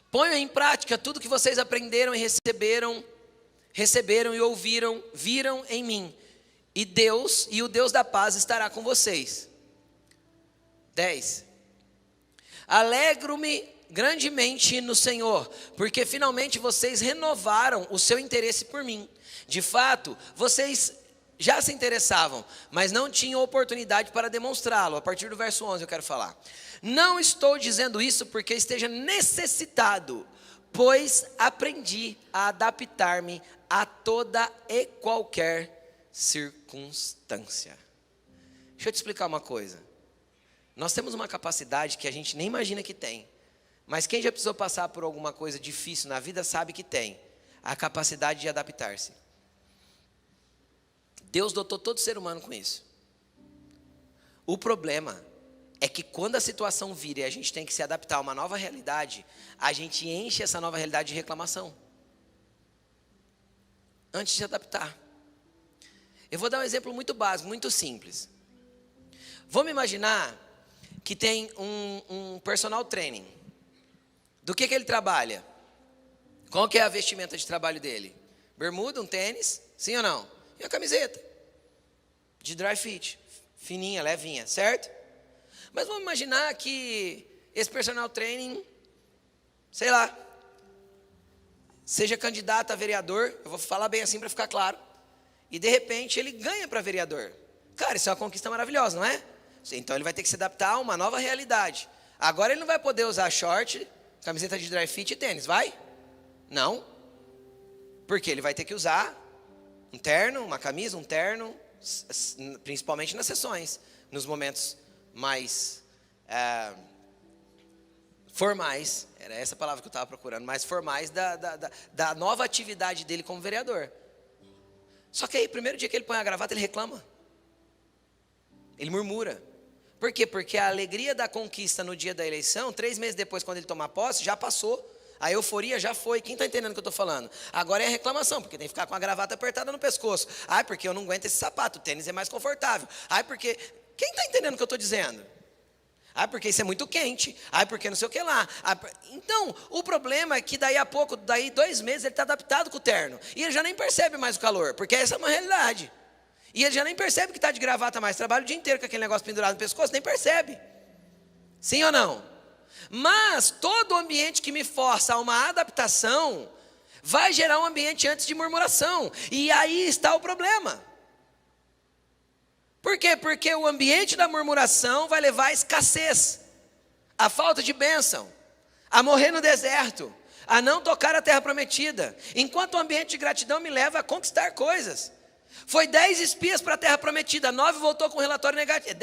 Ponham em prática tudo que vocês aprenderam e receberam e ouviram, viram em mim, e o Deus da paz estará com vocês. 10. Alegro-me grandemente no Senhor, porque finalmente vocês renovaram o seu interesse por mim. De fato, vocês já se interessavam, mas não tinham oportunidade para demonstrá-lo. A partir do verso 11 eu quero falar. Não estou dizendo isso porque esteja necessitado, pois aprendi a adaptar-me a toda e qualquer circunstância. Deixa eu te explicar uma coisa. Nós temos uma capacidade que a gente nem imagina que tem, mas quem já precisou passar por alguma coisa difícil na vida sabe que tem a capacidade de adaptar-se. Deus dotou todo ser humano com isso. O problema é que quando a situação vira e a gente tem que se adaptar a uma nova realidade, a gente enche essa nova realidade de reclamação antes de se adaptar. Eu vou dar um exemplo muito básico, muito simples. Vamos imaginar que tem um personal training. Do que ele trabalha? Qual que é a vestimenta de trabalho dele? Bermuda, um tênis, sim ou não? E a camiseta de dry fit, fininha, levinha, certo? Mas vamos imaginar que esse personal training, sei lá, seja candidato a vereador, eu vou falar bem assim para ficar claro, e de repente ele ganha para vereador. Cara, isso é uma conquista maravilhosa, não é? Então ele vai ter que se adaptar a uma nova realidade. Agora ele não vai poder usar short, camiseta de dry fit e tênis, vai? Não. Porque ele vai ter que usar um terno, uma camisa, um terno, principalmente nas sessões, nos momentos mais formais, era essa palavra que eu estava procurando, mais formais da nova atividade dele como vereador. Só que aí, primeiro dia que ele põe a gravata, ele reclama. Ele murmura. Por quê? Porque a alegria da conquista no dia da eleição, 3 meses depois, quando ele tomar posse, já passou. A euforia já foi. Quem está entendendo o que eu estou falando? Agora é a reclamação, porque tem que ficar com a gravata apertada no pescoço. Ai, porque eu não aguento esse sapato, o tênis é mais confortável. Ai, porque... Quem está entendendo o que eu estou dizendo? Ai, porque isso é muito quente. Ai, porque não sei o que lá. Ai, então, o problema é que daí a pouco, daí 2 meses, ele está adaptado com o terno. E ele já nem percebe mais o calor, porque essa é uma realidade. E ele já nem percebe que está de gravata mais. Trabalha o dia inteiro com aquele negócio pendurado no pescoço, nem percebe. Sim ou não? Mas todo ambiente que me força a uma adaptação vai gerar um ambiente antes de murmuração. E aí está o problema. Por quê? Porque o ambiente da murmuração vai levar à escassez, à falta de bênção, a morrer no deserto, a não tocar a terra prometida. Enquanto o ambiente de gratidão me leva a conquistar coisas. Foi 10 espias para a terra prometida, 9 voltou com relatório negativo.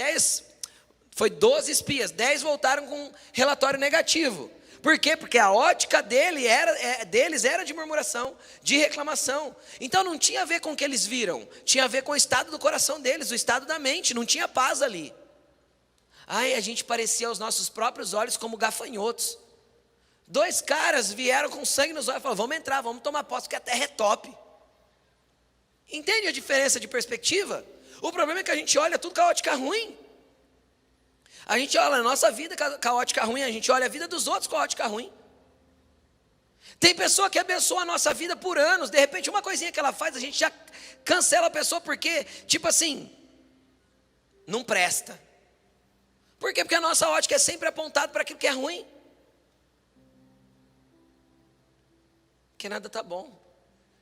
12 espias, 10 voltaram com relatório negativo. Por quê? Porque a ótica deles era de murmuração, de reclamação. Então não tinha a ver com o que eles viram, tinha a ver com o estado do coração deles, o estado da mente, não tinha paz ali. Ai, a gente parecia aos nossos próprios olhos como gafanhotos. 2 caras vieram com sangue nos olhos e falaram, vamos entrar, vamos tomar posse, porque a terra é top. Entende a diferença de perspectiva? O problema é que a gente olha tudo com a ótica ruim. A gente olha a nossa vida com a ótica ruim, a gente olha a vida dos outros com a ótica ruim. Tem pessoa que abençoa a nossa vida por anos, de repente uma coisinha que ela faz, a gente já cancela a pessoa porque, tipo assim, não presta. Por quê? Porque a nossa ótica é sempre apontada para aquilo que é ruim. Porque nada está bom.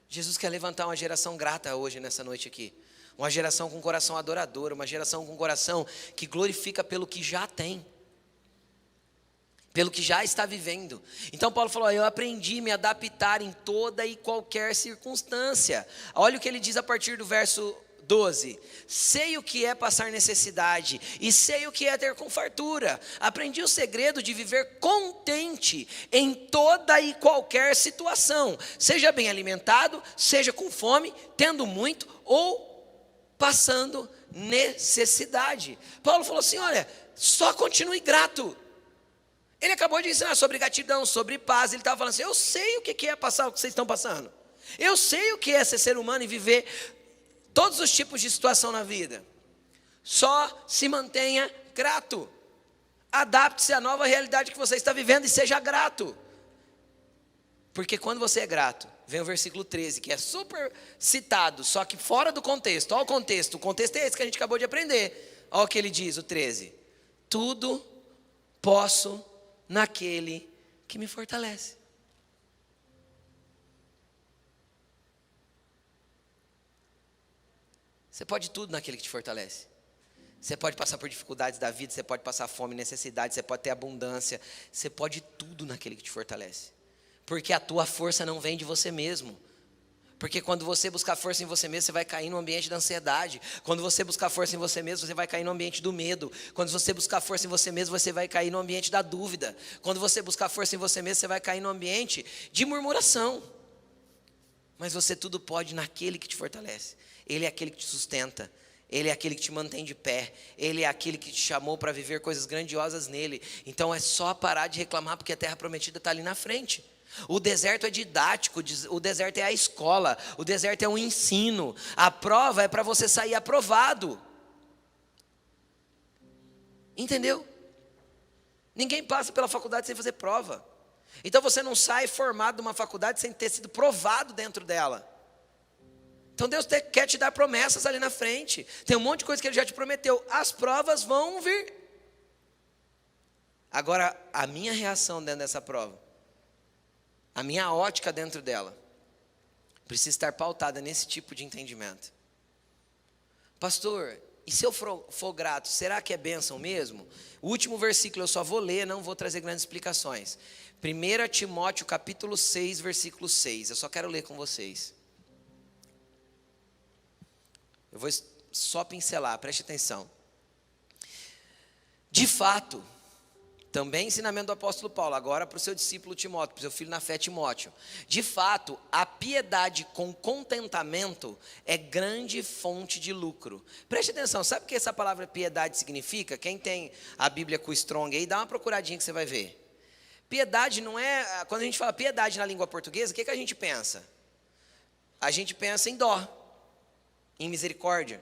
Jesus quer levantar uma geração grata hoje, nessa noite aqui. Uma geração com coração adorador, uma geração com coração que glorifica pelo que já tem. Pelo que já está vivendo. Então Paulo falou, eu aprendi a me adaptar em toda e qualquer circunstância. Olha o que ele diz a partir do verso 12. Sei o que é passar necessidade e sei o que é ter com fartura. Aprendi o segredo de viver contente em toda e qualquer situação. Seja bem alimentado, seja com fome, tendo muito ou passando necessidade. Paulo falou assim, olha, só continue grato. Ele acabou de ensinar sobre gratidão, sobre paz. Ele estava falando assim, eu sei o que é passar o que vocês estão passando. Eu sei o que é ser humano e viver todos os tipos de situação na vida. Só se mantenha grato. Adapte-se à nova realidade que você está vivendo e seja grato. Porque quando você é grato, vem o versículo 13, que é super citado, só que fora do contexto. Olha o contexto é esse que a gente acabou de aprender. Olha o que ele diz, o 13. Tudo posso naquele que me fortalece. Você pode tudo naquele que te fortalece. Você pode passar por dificuldades da vida, você pode passar fome, necessidade, você pode ter abundância. Você pode tudo naquele que te fortalece. Porque a tua força não vem de você mesmo. Porque quando você buscar força em você mesmo, você vai cair no ambiente da ansiedade. Quando você buscar força em você mesmo, você vai cair no ambiente do medo. Quando você buscar força em você mesmo, você vai cair no ambiente da dúvida. Quando você buscar força em você mesmo, você vai cair no ambiente de murmuração. Mas você tudo pode naquele que te fortalece. Ele é aquele que te sustenta. Ele é aquele que te mantém de pé. Ele é aquele que te chamou para viver coisas grandiosas nele. Então é só parar de reclamar porque a terra prometida está ali na frente. O deserto é didático, o deserto é a escola, o deserto é o ensino. A prova é para você sair aprovado. Entendeu? Ninguém passa pela faculdade sem fazer prova. Então você não sai formado de uma faculdade sem ter sido provado dentro dela. Então Deus quer te dar promessas ali na frente. Tem um monte de coisa que Ele já te prometeu. As provas vão vir. Agora, a minha reação dentro dessa prova, a minha ótica dentro dela, precisa estar pautada nesse tipo de entendimento. Pastor, e se eu for grato, será que é bênção mesmo? O último versículo eu só vou ler, não vou trazer grandes explicações. 1 Timóteo capítulo 6, versículo 6. Eu só quero ler com vocês. Eu vou só pincelar, preste atenção. De fato, também ensinamento do apóstolo Paulo, agora para o seu discípulo Timóteo, para o seu filho na fé Timóteo. De fato, a piedade com contentamento é grande fonte de lucro. Preste atenção, sabe o que essa palavra piedade significa? Quem tem a Bíblia com o Strong aí, dá uma procuradinha que você vai ver. Piedade não é, quando a gente fala piedade na língua portuguesa, o que a gente pensa? A gente pensa em dó, em misericórdia.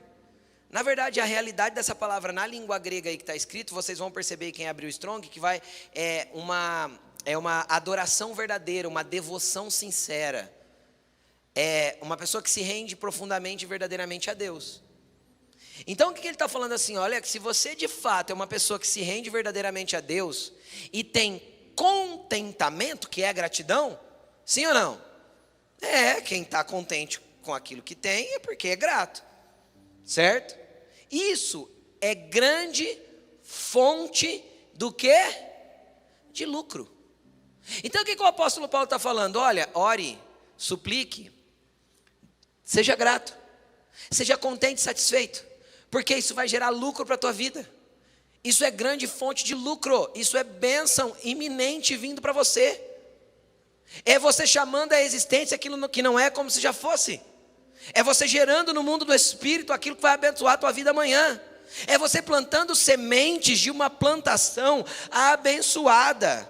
Na verdade, a realidade dessa palavra na língua grega aí que está escrito, vocês vão perceber quem abriu o Strong, que é uma adoração verdadeira, uma devoção sincera. É uma pessoa que se rende profundamente e verdadeiramente a Deus. Então o que ele está falando assim? Olha, se você de fato é uma pessoa que se rende verdadeiramente a Deus e tem contentamento, que é gratidão, sim ou não? Quem está contente com aquilo que tem é porque é grato, certo? Isso é grande fonte do quê? De lucro. Então o que o apóstolo Paulo está falando? Olha, ore, suplique, seja grato, seja contente e satisfeito, porque isso vai gerar lucro para a tua vida. Isso é grande fonte de lucro, isso é bênção iminente vindo para você. É você chamando à existência aquilo que não é como se já fosse. É você gerando no mundo do Espírito aquilo que vai abençoar a tua vida amanhã. É você plantando sementes de uma plantação abençoada,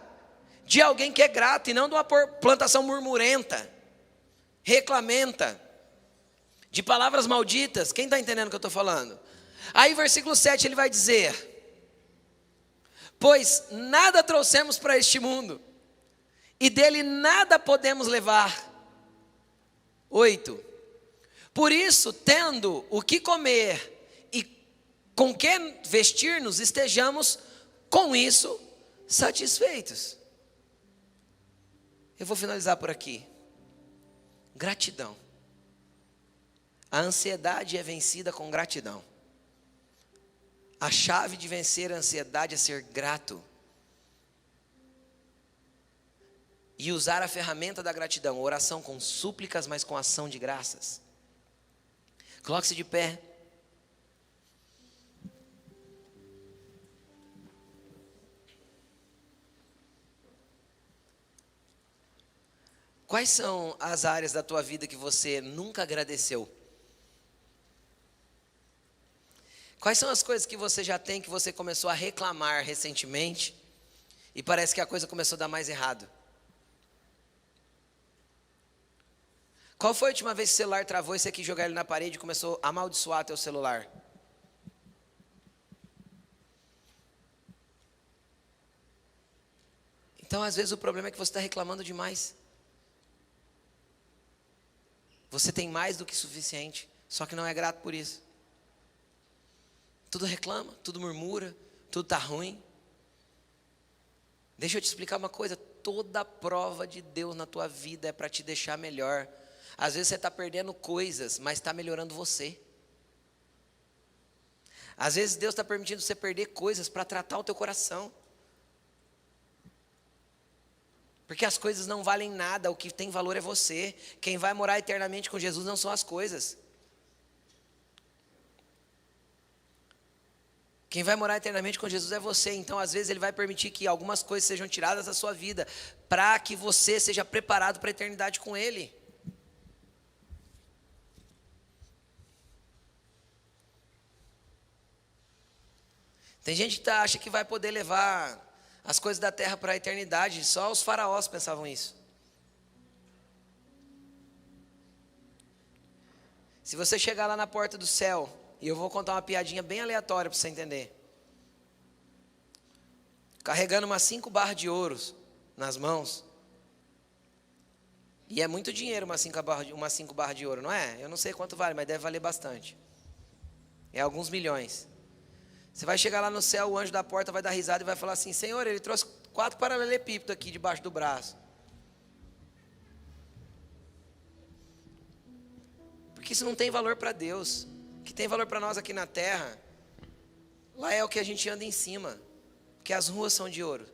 de alguém que é grato, e não de uma plantação murmurenta, reclamenta, de palavras malditas. Quem está entendendo o que eu estou falando? Aí versículo 7 ele vai dizer: pois nada trouxemos para este mundo, e dele nada podemos levar. 8. Por isso, tendo o que comer e com que vestir-nos, estejamos com isso satisfeitos. Eu vou finalizar por aqui. Gratidão. A ansiedade é vencida com gratidão. A chave de vencer a ansiedade é ser grato. E usar a ferramenta da gratidão, oração com súplicas, mas com ação de graças. Coloque-se de pé. Quais são as áreas da tua vida que você nunca agradeceu? Quais são as coisas que você já tem que você começou a reclamar recentemente e parece que a coisa começou a dar mais errado? Qual foi a última vez que o celular travou e você quis jogar ele na parede e começou a amaldiçoar teu celular? Então, às vezes, o problema é que você está reclamando demais. Você tem mais do que suficiente, só que não é grato por isso. Tudo reclama, tudo murmura, tudo está ruim. Deixa eu te explicar uma coisa: toda prova de Deus na tua vida é para te deixar melhor. Às vezes você está perdendo coisas, mas está melhorando você. Às vezes Deus está permitindo você perder coisas para tratar o teu coração. Porque as coisas não valem nada, o que tem valor é você. Quem vai morar eternamente com Jesus não são as coisas. Quem vai morar eternamente com Jesus é você. Então, às vezes, Ele vai permitir que algumas coisas sejam tiradas da sua vida, para que você seja preparado para a eternidade com Ele. Tem gente que acha que vai poder levar as coisas da terra para a eternidade. Só os faraós pensavam isso. Se você chegar lá na porta do céu, e eu vou contar uma piadinha bem aleatória para você entender. Carregando umas 5 barras de ouro nas mãos. E é muito dinheiro umas 5 barras de ouro, não é? Eu não sei quanto vale, mas deve valer bastante. É alguns milhões. Você vai chegar lá no céu, o anjo da porta vai dar risada e vai falar assim: Senhor, ele trouxe 4 paralelepípedos aqui debaixo do braço. Porque isso não tem valor para Deus. O que tem valor para nós aqui na terra, lá é o que a gente anda em cima. Porque as ruas são de ouro.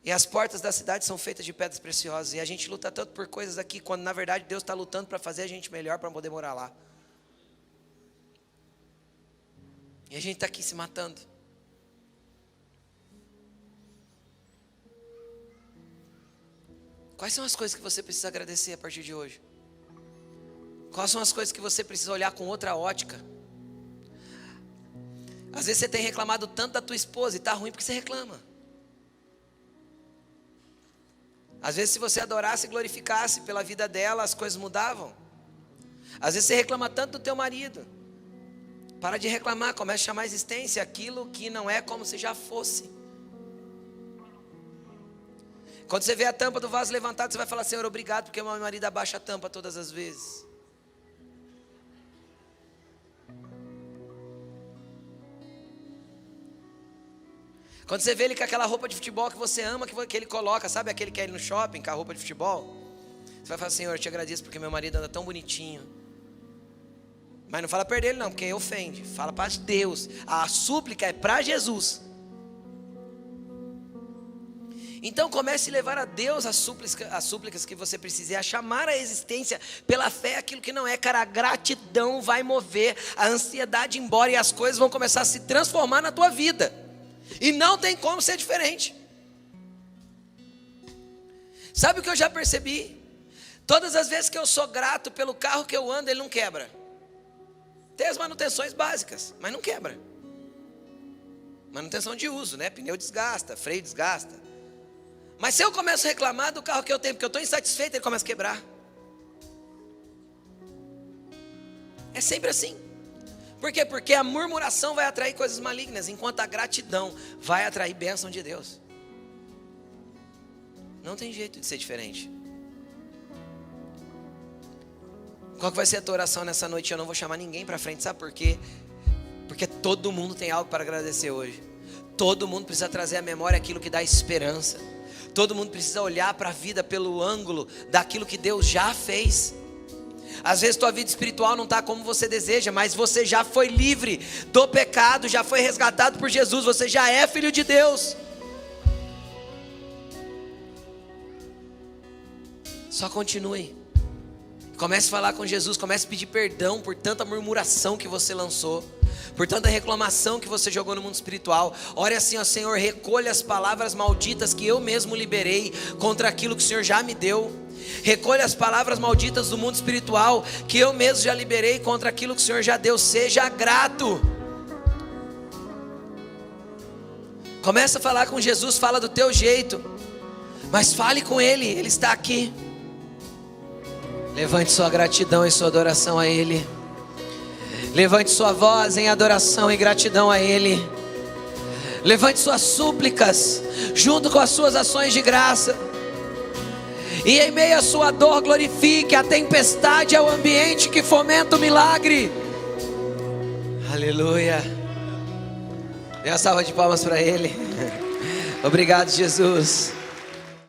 E as portas da cidade são feitas de pedras preciosas. E a gente luta tanto por coisas aqui, quando na verdade Deus está lutando para fazer a gente melhor, para poder morar lá. E a gente está aqui se matando. Quais são as coisas que você precisa agradecer a partir de hoje? Quais são as coisas que você precisa olhar com outra ótica? Às vezes você tem reclamado tanto da tua esposa e está ruim porque você reclama. Às vezes se você adorasse e glorificasse pela vida dela, as coisas mudavam. Às vezes você reclama tanto do teu marido. Para de reclamar, comece a chamar a existência aquilo que não é como se já fosse. Quando você vê a tampa do vaso levantada, você vai falar: Senhor, obrigado, porque meu marido abaixa a tampa todas as vezes. Quando você vê ele com aquela roupa de futebol que você ama, que ele coloca, sabe aquele que é ele no shopping, com a roupa de futebol? Você vai falar: Senhor, eu te agradeço porque meu marido anda tão bonitinho. Mas não fala perder ele não, porque ofende. Fala para Deus. A súplica é para Jesus. Então comece a levar a Deus as súplicas que você precisa. E a chamar a existência pela fé aquilo que não é. Cara, a gratidão vai mover a ansiedade embora. E as coisas vão começar a se transformar na tua vida. E não tem como ser diferente. Sabe o que eu já percebi? Todas as vezes que eu sou grato pelo carro que eu ando, ele não quebra. Tem as manutenções básicas, mas não quebra. Manutenção de uso, né? Pneu desgasta, freio desgasta. Mas se eu começo a reclamar do carro que eu tenho, porque eu estou insatisfeito, ele começa a quebrar. É sempre assim. Por quê? Porque a murmuração vai atrair coisas malignas, enquanto a gratidão vai atrair bênção de Deus. Não tem jeito de ser diferente. Qual que vai ser a tua oração nessa noite? Eu não vou chamar ninguém para frente, sabe por quê? Porque todo mundo tem algo para agradecer hoje. Todo mundo precisa trazer à memória aquilo que dá esperança. Todo mundo precisa olhar para a vida pelo ângulo daquilo que Deus já fez. Às vezes tua vida espiritual não está como você deseja, mas você já foi livre do pecado, já foi resgatado por Jesus, você já é filho de Deus. Só continue. Comece a falar com Jesus, comece a pedir perdão por tanta murmuração que você lançou, por tanta reclamação que você jogou no mundo espiritual. Ore assim: ó Senhor, recolha as palavras malditas que eu mesmo liberei contra aquilo que o Senhor já me deu. Recolha as palavras malditas do mundo espiritual que eu mesmo já liberei contra aquilo que o Senhor já deu. Seja grato. Começa a falar com Jesus, fala do teu jeito, mas fale com Ele, Ele está aqui. Levante sua gratidão e sua adoração a Ele. Levante sua voz em adoração e gratidão a Ele. Levante suas súplicas junto com as suas ações de graça. E em meio à sua dor, glorifique. A tempestade é o ambiente que fomenta o milagre. Aleluia. Dê uma salva de palmas para Ele. Obrigado, Jesus.